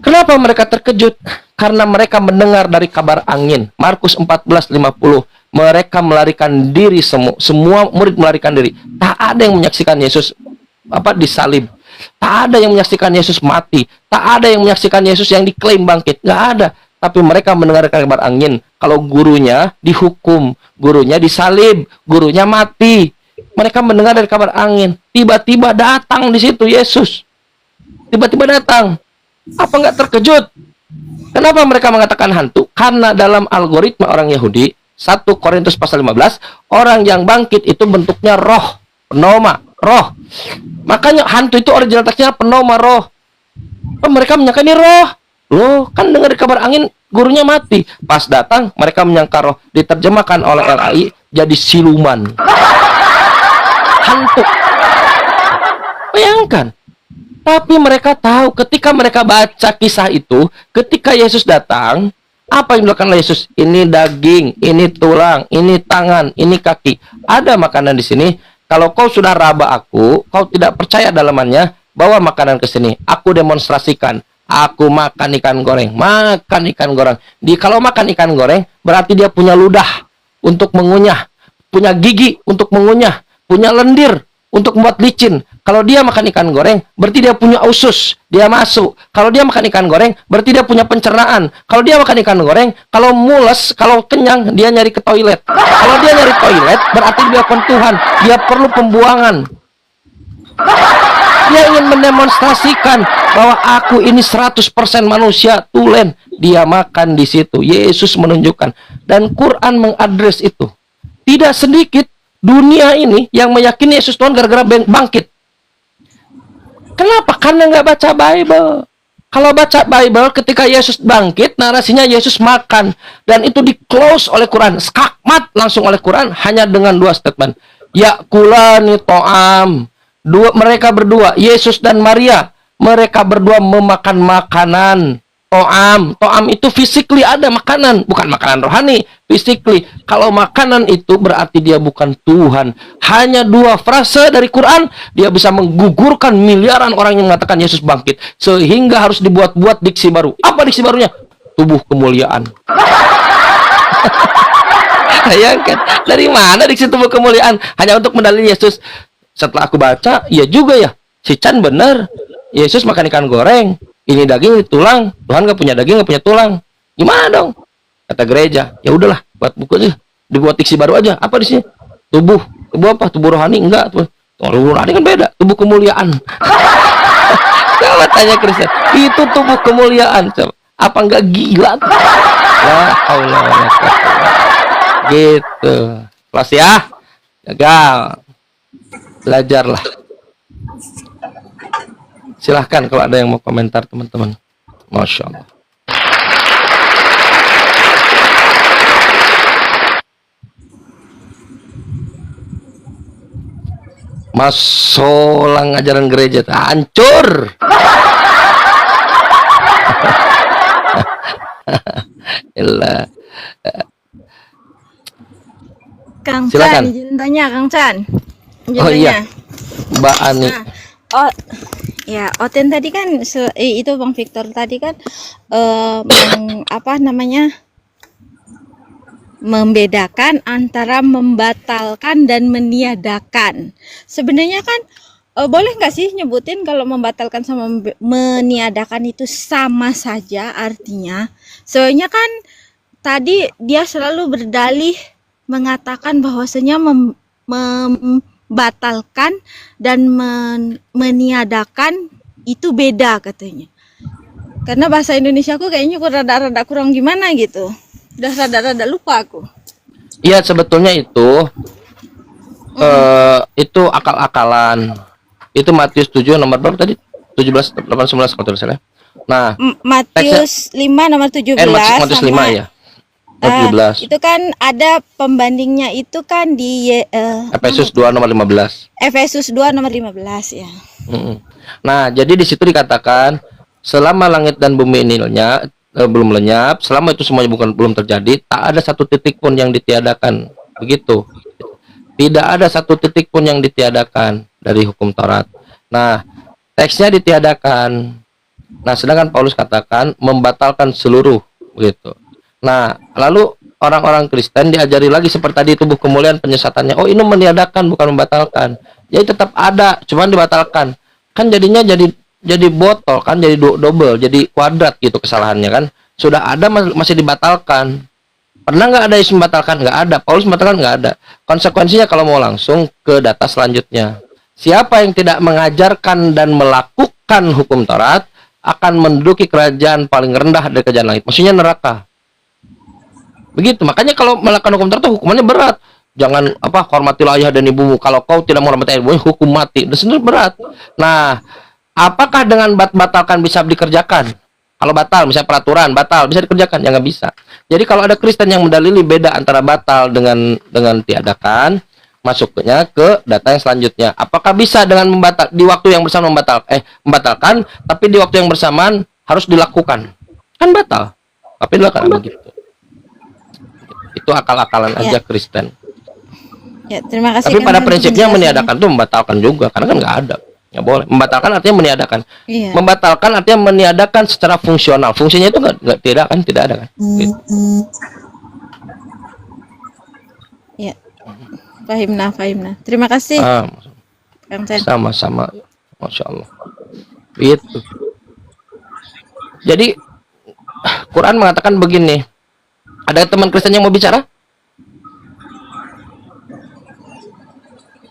Kenapa mereka terkejut? Karena mereka mendengar dari kabar angin. Markus 14:50. Mereka melarikan diri, semua murid melarikan diri. Tak ada yang menyaksikan Yesus disalib. Tak ada yang menyaksikan Yesus mati. Tak ada yang menyaksikan Yesus yang diklaim bangkit. Nggak ada. Tapi mereka mendengarkan kabar angin. Kalau gurunya dihukum, gurunya disalib, gurunya mati. Mereka mendengar dari kabar angin. Tiba-tiba datang di situ Yesus. Tiba-tiba datang. Apa nggak terkejut? Kenapa mereka mengatakan hantu? Karena dalam algoritma orang Yahudi, 1 Korintus pasal 15, orang yang bangkit itu bentuknya roh, pneuma, roh. Makanya hantu itu original teksnya pneuma, roh. Mereka menyangka ini roh. Loh, kan dengar kabar angin, gurunya mati. Pas datang, mereka menyangka roh. Diterjemahkan oleh LAI jadi siluman. Hantu. Bayangkan. Tapi mereka tahu ketika mereka baca kisah itu, ketika Yesus datang, apa yang dilakukan oleh Yesus? Ini daging, ini tulang, ini tangan, ini kaki. Ada makanan di sini. Kalau kau sudah raba aku, kau tidak percaya dalamannya, bawa makanan ke sini. Aku demonstrasikan. Aku makan ikan goreng. Makan ikan goreng. Kalau makan ikan goreng, berarti dia punya ludah untuk mengunyah. Punya gigi untuk mengunyah. Punya lendir untuk membuat licin. Kalau dia makan ikan goreng, berarti dia punya usus, dia masuk. Kalau dia makan ikan goreng, berarti dia punya pencernaan. Kalau dia makan ikan goreng, kalau mules, kalau kenyang, dia nyari ke toilet. Kalau dia nyari toilet, berarti dia bukan Tuhan. Dia perlu pembuangan. Dia ingin mendemonstrasikan bahwa aku ini 100% manusia, tulen. Dia makan di situ. Yesus menunjukkan. Dan Quran mengadres itu. Tidak sedikit dunia ini yang meyakini Yesus Tuhan gara-gara bangkit. Kenapa? Karena nggak baca Bible. Kalau baca Bible, ketika Yesus bangkit, narasinya Yesus makan. Dan itu di-close oleh Quran. Skakmat langsung oleh Quran hanya dengan 2 statement. Yakulani to'am. Mereka berdua, Yesus dan Maria. Mereka berdua memakan makanan. To'am itu physically ada makanan. Bukan makanan rohani. Physically. Kalau makanan itu berarti dia bukan Tuhan. Hanya 2 frase dari Quran. Dia bisa menggugurkan miliaran orang yang mengatakan Yesus bangkit. Sehingga harus dibuat-buat diksi baru. Apa diksi barunya? Tubuh kemuliaan. Bayangkan, dari mana diksi tubuh kemuliaan hanya untuk mendalili Yesus. Setelah aku baca, iya juga ya, si Chan bener. Yesus makan ikan goreng, ini daging, ini tulang. Tuhan nggak punya daging, nggak punya tulang. Gimana dong? Kata gereja, ya udahlah, buat buku aja, dibuat diksi baru aja. Apa di sini? Tubuh apa? Tubuh rohani enggak? Tubuh rohani kan beda, tubuh kemuliaan. Coba tanya Kristen, itu tubuh kemuliaan. Coba. Apa enggak gila? Ya Allah, gitu. Kelas ya, gagal. Belajarlah. Silahkan kalau ada yang mau komentar teman-teman. Masya Allah. Masolang ajaran gereja hancur. Ilah. Kang Silakan. Chan, izin tanya Kang Chan. Izin Oh iya, tanya. Mbak Ani. Nah, oh ya, Oten tadi kan itu Bang Victor tadi kan apa namanya? Membedakan antara membatalkan dan meniadakan. Sebenarnya kan boleh nggak sih nyebutin kalau membatalkan sama meniadakan itu sama saja artinya? Soalnya kan tadi dia selalu berdalih mengatakan bahwasanya membatalkan dan meniadakan itu beda katanya. Karena bahasa Indonesia aku kayaknya rada-rada kurang gimana gitu. Udah rada-rada lupa aku. Iya, sebetulnya itu akal-akalan. Itu Matius 7 nomor berapa tadi? 17 18 19 kalau tidak salah. Nah, Matius 5 nomor 17 Matius 5 ya. Nomor 17. Itu kan ada pembandingnya itu kan di Efesus 2 nomor 15. Efesus 2 nomor 15 ya. Nah, jadi di situ dikatakan selama langit dan bumi ini belum lenyap, selama itu semuanya belum terjadi, tak ada satu titik pun yang ditiadakan. Begitu. Tidak ada satu titik pun yang ditiadakan dari hukum Taurat. Nah, teksnya ditiadakan. Nah, sedangkan Paulus katakan membatalkan seluruh, begitu. Nah, lalu orang-orang Kristen diajari lagi seperti tadi tubuh kemuliaan penyesatannya. Oh, ini meniadakan bukan membatalkan. Jadi tetap ada, cuman dibatalkan. Kan jadinya jadi botol kan, jadi double, jadi kuadrat gitu kesalahannya kan. Sudah ada masih dibatalkan. Pernah nggak ada yang membatalkan? Nggak ada. Paulus membatalkan nggak ada. Konsekuensinya kalau mau langsung ke data selanjutnya. Siapa yang tidak mengajarkan dan melakukan hukum Taurat akan menduduki kerajaan paling rendah dari kerajaan langit. Maksudnya neraka. Begitu. Makanya kalau melakukan hukum Taurat itu hukumannya berat. Jangan hormatilah ayah dan ibumu. Kalau kau tidak menghormati ayah dan ibumu, hukum mati. Dan sebenarnya berat. Nah, apakah dengan batalkan bisa dikerjakan? Kalau batal, misalnya peraturan batal bisa dikerjakan, ya nggak bisa. Jadi kalau ada Kristen yang mendalili beda antara batal dengan tiadakan, masuknya ke data yang selanjutnya. Apakah bisa dengan di waktu yang bersamaan membatalkan, tapi di waktu yang bersamaan harus dilakukan? Kan batal, tapi dilakukan begitu. Itu akal-akalan aja Kristen. Ya, terima kasih. Tapi pada prinsipnya meniadakan itu membatalkan juga, karena kan nggak ada. Nggak boleh. Membatalkan artinya meniadakan. Iya. Membatalkan artinya meniadakan secara fungsional. Fungsinya itu tidak ada kan? Gitu. Ya. Fahimna. Terima kasih. Kang Chan. Sama-sama. Masya Allah. Itu. Jadi Quran mengatakan begini. Ada teman Kristen yang mau bicara?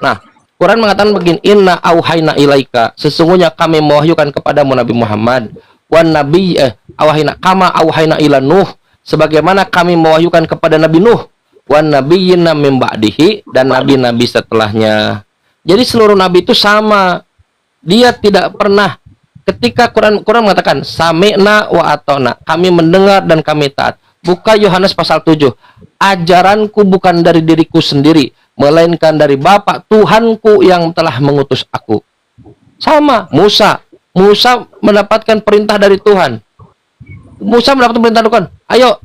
Nah, Quran mengatakan begini, inna auhayna ilaika, sesungguhnya kami mewahyukan kepadamu Nabi Muhammad, wan nabi auhayna kama auhayna ila Nuh, sebagaimana kami mewahyukan kepada Nabi Nuh, wan nabiyina mim ba'dihi, dan nabi-nabi setelahnya. Jadi seluruh nabi itu sama. Dia tidak pernah, ketika Quran mengatakan sami'na wa atona, kami mendengar dan kami taat. Buka Yohanes pasal 7. Ajaranku bukan dari diriku sendiri, melainkan dari Bapa Tuhanku yang telah mengutus aku. Sama Musa mendapatkan perintah dari Tuhan. Musa mendapatkan perintah dari Tuhan. Ayo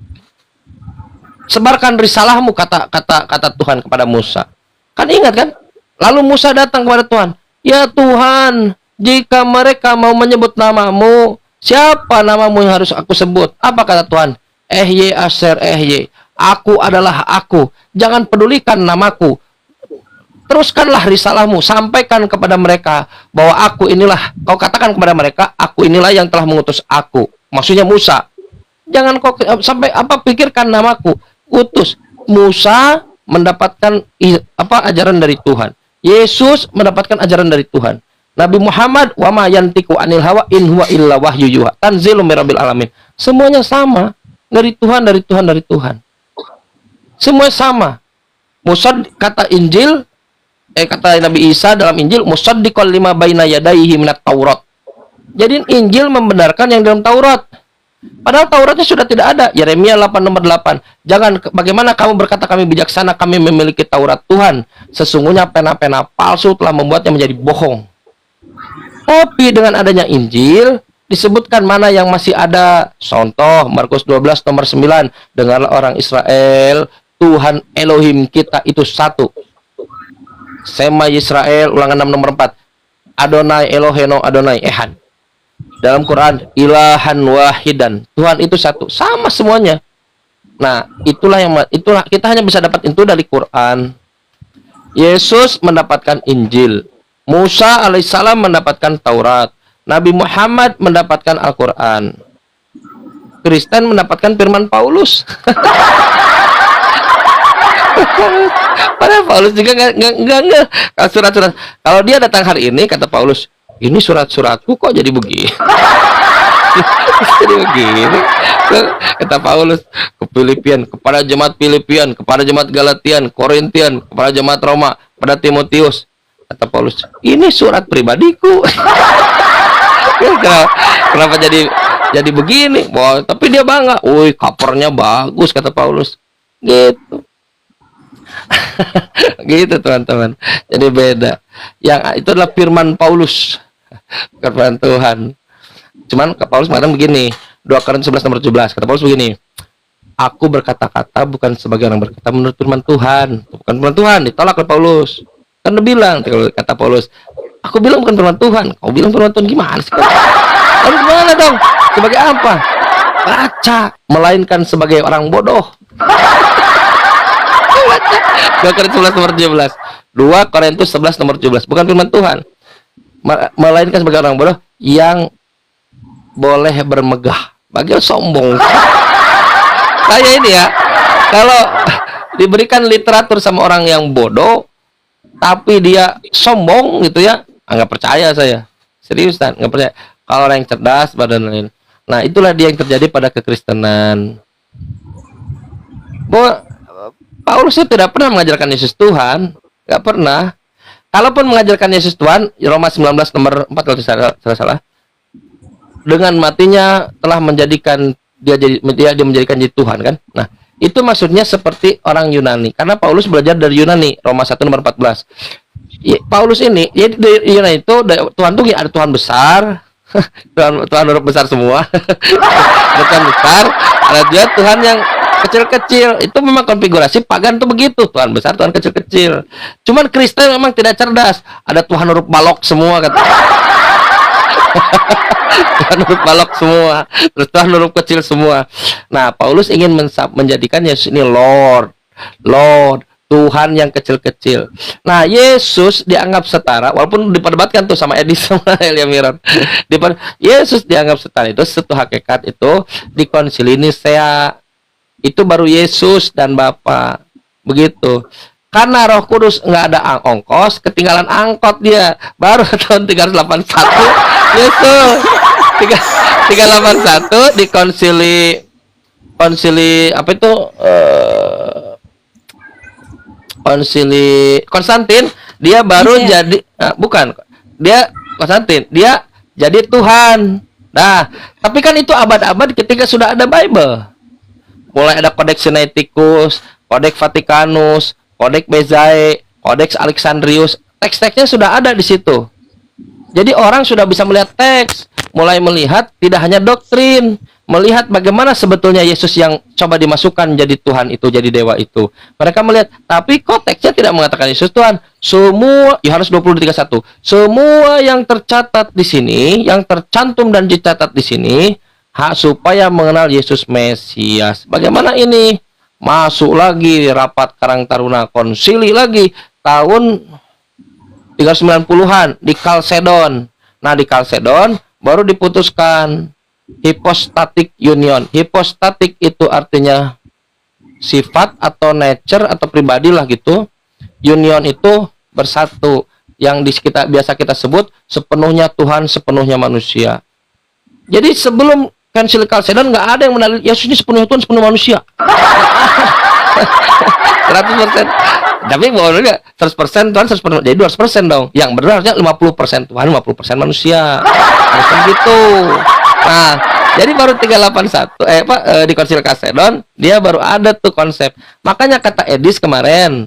sebarkan risalahmu, kata Tuhan kepada Musa. Kan ingat kan? Lalu Musa datang kepada Tuhan. Ya Tuhan, jika mereka mau menyebut namamu, siapa namamu yang harus aku sebut? Apa kata Tuhan? Ehye Aser Ehye. Aku adalah aku. Jangan pedulikan namaku. Teruskanlah risalahmu, sampaikan kepada mereka bahwa aku inilah, kau katakan kepada mereka, aku inilah yang telah mengutus aku. Maksudnya Musa. Jangan kau sampai pikirkan namaku. Utus. Musa mendapatkan ajaran dari Tuhan. Yesus mendapatkan ajaran dari Tuhan. Nabi Muhammad wa ma yantiqu anil hawa in huwa illa wahyu yuha. Tanzilum mirabbil alamin. Semuanya sama, dari Tuhan, dari Tuhan, dari Tuhan. Semua sama. Kata Injil, kata Nabi Isa dalam Injil, musaddiqal lima baina yadayhi minat Taurat. Jadi Injil membenarkan yang dalam Taurat. Padahal Tauratnya sudah tidak ada. Yeremia 8:8. Bagaimana kamu berkata kami bijaksana, kami memiliki Taurat Tuhan. Sesungguhnya pena-pena palsu telah membuatnya menjadi bohong. Tapi dengan adanya Injil, disebutkan mana yang masih ada. Contoh, Markus 12:9. Dengarlah orang Israel, Tuhan Elohim kita itu satu. Sema Yisrael, Ulangan 6:4. Adonai Eloheno Adonai Ehan. Dalam Quran, ilahan wahidan. Tuhan itu satu, sama semuanya. Nah, itulah kita hanya bisa dapat itu dari Quran. Yesus mendapatkan Injil. Musa alaihissalam mendapatkan Taurat. Nabi Muhammad mendapatkan Al-Quran. Kristen mendapatkan firman Paulus. Padahal Paulus juga nggak. Kalau surat-surat, kalau dia datang hari ini, kata Paulus, ini surat-suratku kok jadi begini. Jadi begini. Kata Paulus ke Filipian, kepada jemaat Filipian, kepada jemaat Galatian, Korintian, kepada jemaat Roma, pada Timotius. Kata Paulus, ini surat pribadiku. Kenapa jadi begini? Wah, tapi dia bangga. Woi, covernya bagus, kata Paulus. Gitu. Gitu teman-teman. Jadi beda. Yang itu adalah firman Paulus, firman Tuhan. Cuman Paulus mengatakan begini, 2 Korintus 11:17. Kata Paulus begini, aku berkata-kata bukan sebagai orang berkata menurut firman Tuhan. Bukan firman Tuhan, ditolak oleh Paulus. Kan dia bilang, kata Paulus, aku bilang bukan firman Tuhan. Kau bilang firman Tuhan, gimana sih? Lalu gimana dong? Sebagai apa? Baca, melainkan sebagai orang bodoh. 2 Korintus 11:17. 2 Korintus 11:17. Bukan firman Tuhan. Melainkan sebagai orang bodoh yang boleh bermegah. Bagian sombong. Saya ini ya, kalau diberikan literatur sama orang yang bodoh, tapi dia sombong gitu ya, nggak percaya saya. Seriusan, nggak percaya. Kalau orang yang cerdas, badan lain. Nah, itulah dia yang terjadi pada kekristenan. Bahwa Paulus itu tidak pernah mengajarkan Yesus Tuhan, nggak pernah. Kalaupun mengajarkan Yesus Tuhan, Roma 19:4 kalau tidak salah, dengan matinya telah menjadikan dia menjadikan jadi Tuhan kan. Nah, itu maksudnya seperti orang Yunani, karena Paulus belajar dari Yunani, Roma 1:14. Paulus ini, jadi di Yunani itu Tuhan tuh ada Tuhan besar, Tuhan huruf besar semua, ada Tuhan besar, ada juga Tuhan yang kecil-kecil. Itu memang konfigurasi pagan tuh begitu, Tuhan besar, Tuhan kecil-kecil. Cuman Kristen memang tidak cerdas, ada Tuhan huruf balok semua kata. Tuhan huruf balok semua, terus Tuhan huruf kecil semua. Nah, Paulus ingin menjadikan Yesus ini Lord, Tuhan yang kecil-kecil. Nah, Yesus dianggap setara, walaupun diperdebatkan tuh sama Edi sama Elia Miron. Yesus dianggap setara itu satu hakikat itu di Konsili Nisea. Itu baru Yesus dan Bapa. Begitu. Karena Roh Kudus nggak ada ongkos, ketinggalan angkot dia. Baru tahun 381 Yesus 381 di konsili apa itu konsili Konstantin, dia baru jadi bukan, dia Konstantin, dia jadi Tuhan. Nah, tapi kan itu abad-abad ketika sudah ada Bible. Mulai ada Codex Sinaiticus, Codex Vaticanus, Codex Bezae, Codex Alexandrius, teks-teksnya sudah ada di situ. Jadi orang sudah bisa melihat teks, mulai melihat tidak hanya doktrin, melihat bagaimana sebetulnya Yesus yang coba dimasukkan jadi Tuhan itu, jadi dewa itu. Mereka melihat, tapi kok teksnya tidak mengatakan Yesus Tuhan. Semua, Yohanes 20:31, semua yang tercatat di sini, yang tercantum dan dicatat di sini, supaya mengenal Yesus Mesias. Bagaimana ini? masuk lagi rapat Karang Taruna, konsili lagi tahun 390-an di Chalcedon. Nah, di Chalcedon baru diputuskan hypostatic union. Hypostatic itu artinya sifat atau nature atau pribadi lah gitu. Union itu bersatu, yang biasa kita sebut sepenuhnya Tuhan, sepenuhnya manusia. Jadi sebelum Konsil Chalcedon nggak ada yang menalil Yesus ini sepenuhnya Tuhan, sepenuhnya manusia. 100%. Tapi boleh 100% Tuhan, 100% jadi 200% dong. Yang benar harusnya 50% Tuhan, 50% manusia. Harusnya gitu. Nah, jadi baru 381 di Konsil Chalcedon dia baru ada tuh konsep. Makanya kata Edis kemarin,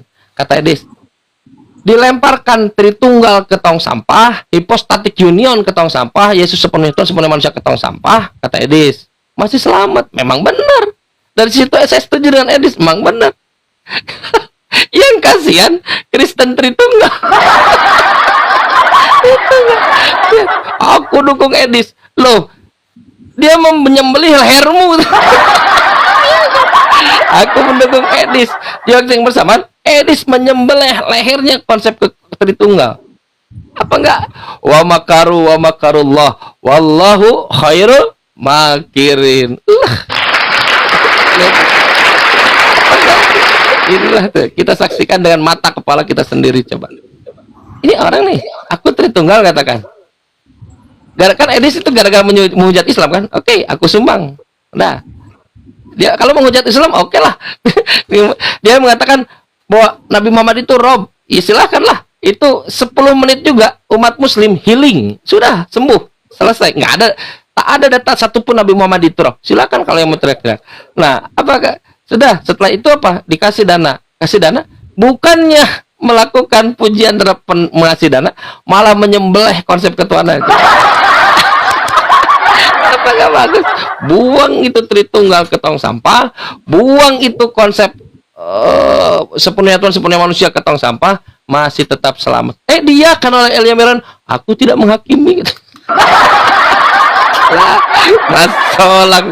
dilemparkan Tritunggal ke tong sampah, hypostatic union ke tong sampah, Yesus sepenuhnya Tuhan, sepenuhnya manusia ke tong sampah, kata Edis. Masih selamat, memang benar. Dari situ saya setuju dengan Edis, memang benar. Yang kasihan Kristen Tritunggal. Aku dukung Edis. Loh, dia menyembelih lehermu. Aku mendukung Edis. Di waktu yang bersamaan Edis menyembelih lehernya konsep Tritunggal. Apa enggak? Wa makaru wa makarullah wallahu khairul makirin. Inilah tuh, kita saksikan dengan mata kepala kita sendiri. Coba ini orang nih, aku Tritunggal katakan. Kan Edis itu gara-gara menghujat Islam kan. Oke, aku sumbang. Nah, dia kalau menghujat Islam oke lah. Dia mengatakan bahwa Nabi Muhammad itu rob, ya silakanlah. Itu 10 menit juga umat muslim healing, sudah sembuh, selesai. Tak ada data satupun Nabi Muhammad itu rob. Silakan kalau yang mau teriak-teriak. Nah, apakah sudah setelah itu apa? Dikasih dana. Kasih dana bukannya melakukan pujian terhadap mengasih dana, malah menyembelih konsep ketuhanan. Apakah bagus? Buang itu Tritunggal ke tong sampah, buang itu konsep sepenuhnya Tuhan, sepenuhnya manusia ke tong sampah, masih tetap selamat. Dia kan oleh Elia Meron, aku tidak menghakimi gitu. Masalah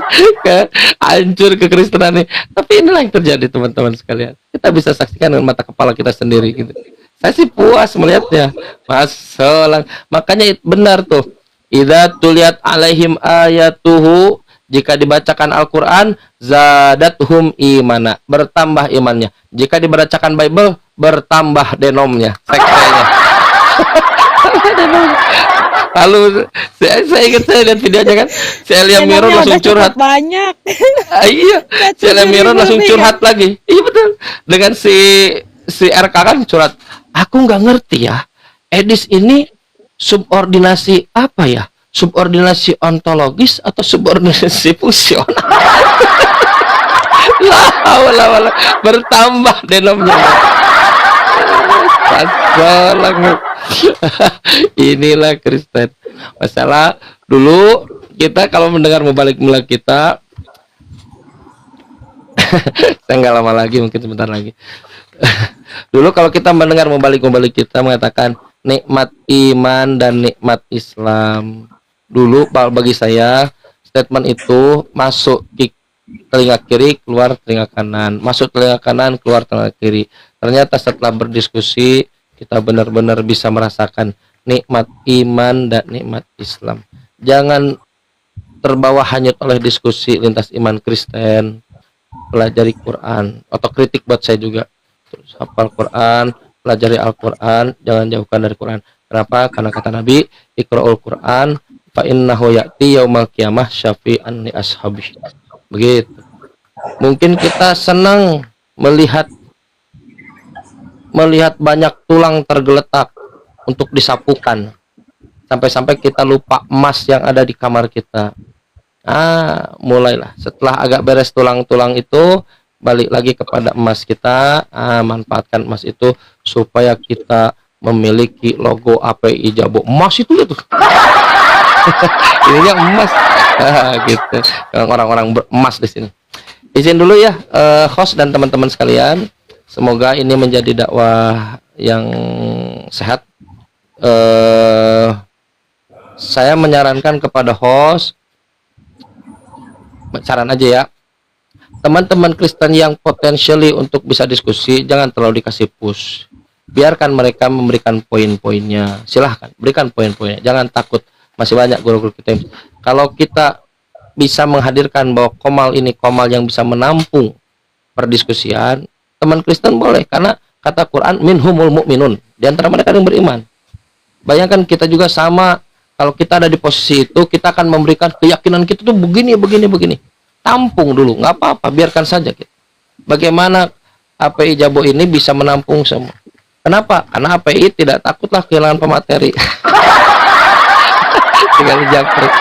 hancur kekristenan nih. Tapi inilah yang terjadi teman-teman sekalian. Kita bisa saksikan dengan mata kepala kita sendiri gitu. Saya sih puas melihatnya. Masalah. Makanya benar tuh. Idza tuliyat alaihim ayatuhu, jika dibacakan Al-Qur'an, zadathum imana, bertambah imannya. Jika dibacakan Bible, bertambah denomnya, sektenya. Lalu saya ingat saya lihat videonya kan, si Elia Miron langsung curhat banyak. Iya, si Elia Miron langsung curhat lagi. Iya betul. Dengan si RK kan curhat. Aku nggak ngerti ya, Edis ini subordinasi apa ya? Subordinasi ontologis atau subordinasi fungsional? Lah, bertambah denomnya. Masalah. Inilah Kristen. Masalah dulu kita kalau mendengar mubalik kita saya nggak lama lagi, mungkin sebentar lagi. Dulu kalau kita mendengar mubalik kita mengatakan nikmat iman dan nikmat Islam. Dulu bagi saya statement itu masuk telinga kiri, keluar telinga kanan, masuk telinga kanan, keluar telinga kiri. Ternyata setelah berdiskusi kita benar-benar bisa merasakan nikmat iman dan nikmat Islam. Jangan terbawa hanyut oleh diskusi lintas iman Kristen. Pelajari Quran, otokritik buat saya juga. Terus hafal Quran, pelajari Al-Quran, jangan jauhkan dari Quran. Kenapa? Karena kata Nabi, Iqra'ul Quran fa innahu ya'ti yaumal qiyamah syafi'an li ashabihi. Begitu. Mungkin kita senang melihat banyak tulang tergeletak untuk disapukan, sampai-sampai kita lupa emas yang ada di kamar kita. Mulailah setelah agak beres tulang-tulang itu, balik lagi kepada emas kita. Manfaatkan emas itu supaya kita memiliki logo API Jabo. Emas itu tuh. Ininya emas. Gitu. Orang-orang beremas di sini. Izin dulu ya, host dan teman-teman sekalian. Semoga ini menjadi dakwah yang sehat. Saya menyarankan kepada host, saran aja ya, teman-teman Kristen yang potensially untuk bisa diskusi jangan terlalu dikasih push. Biarkan mereka memberikan poin-poinnya. Silahkan berikan poin-poinnya. Jangan takut. Masih banyak guru-guru kita. Kalau kita bisa menghadirkan bahwa komal ini komal yang bisa menampung perdiskusian, teman Kristen boleh, karena kata Quran minhumul mu'minun, di antara mereka yang beriman. Bayangkan kita juga sama, kalau kita ada di posisi itu, kita akan memberikan keyakinan kita tuh begini, begini, begini. Tampung dulu, nggak apa-apa, biarkan saja kita. Bagaimana API Jabo ini bisa menampung semua? Kenapa? Karena API tidak takutlah kehilangan pemateri. Tinggal dijangkrik.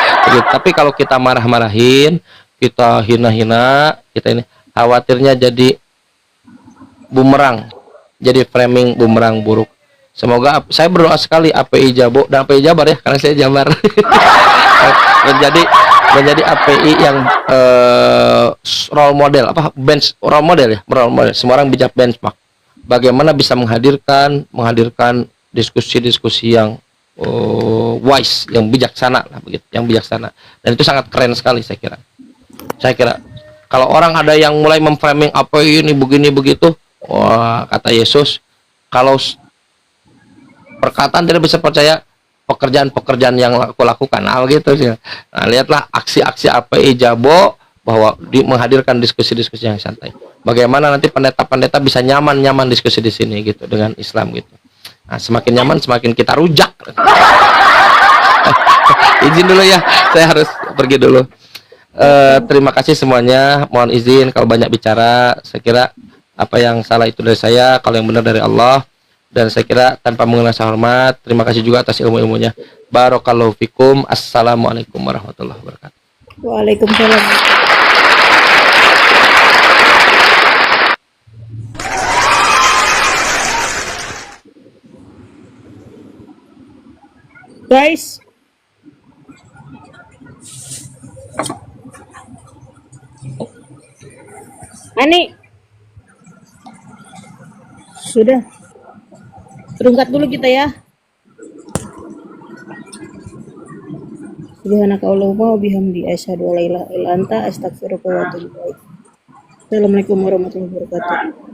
Tapi kalau kita marah-marahin, kita hina-hina, kita ini khawatirnya jadi bumerang, jadi framing bumerang buruk. Semoga saya berdoa sekali API Jabo dan API Jabar ya, karena saya Jabar menjadi API yang role model, role model ya, role model. Semua orang bijak benchmark. Bagaimana bisa menghadirkan diskusi-diskusi yang wise, yang bijaksana lah begitu, yang bijaksana. Dan itu sangat keren sekali saya kira. Saya kira kalau orang ada yang mulai memframing apa ini begini begitu, wah, kata Yesus, kalau perkataan tidak bisa percaya, pekerjaan-pekerjaan yang aku lakukan, nah gitu sih. Nah, lihatlah aksi-aksi API Jabo bahwa menghadirkan diskusi-diskusi yang santai. Bagaimana nanti pendeta-pendeta bisa nyaman-nyaman diskusi di sini gitu dengan Islam gitu. Nah, semakin nyaman semakin kita rujak. Izin dulu ya, saya harus pergi dulu. Terima kasih semuanya. Mohon izin kalau banyak bicara. Saya kira apa yang salah itu dari saya, kalau yang benar dari Allah. Dan saya kira tanpa mengenal hormat, terima kasih juga atas ilmu-ilmunya. Barakallahu fikum. Assalamualaikum warahmatullahi wabarakatuh. Waalaikumsalam. Guys, Ani, sudah berangkat dulu kita ya. Subhanakallahumma wa bihamdi asyhadu an la ilaha illa anta astaghfiruka wa atubu ilaik. Assalamualaikum warahmatullahi wabarakatuh.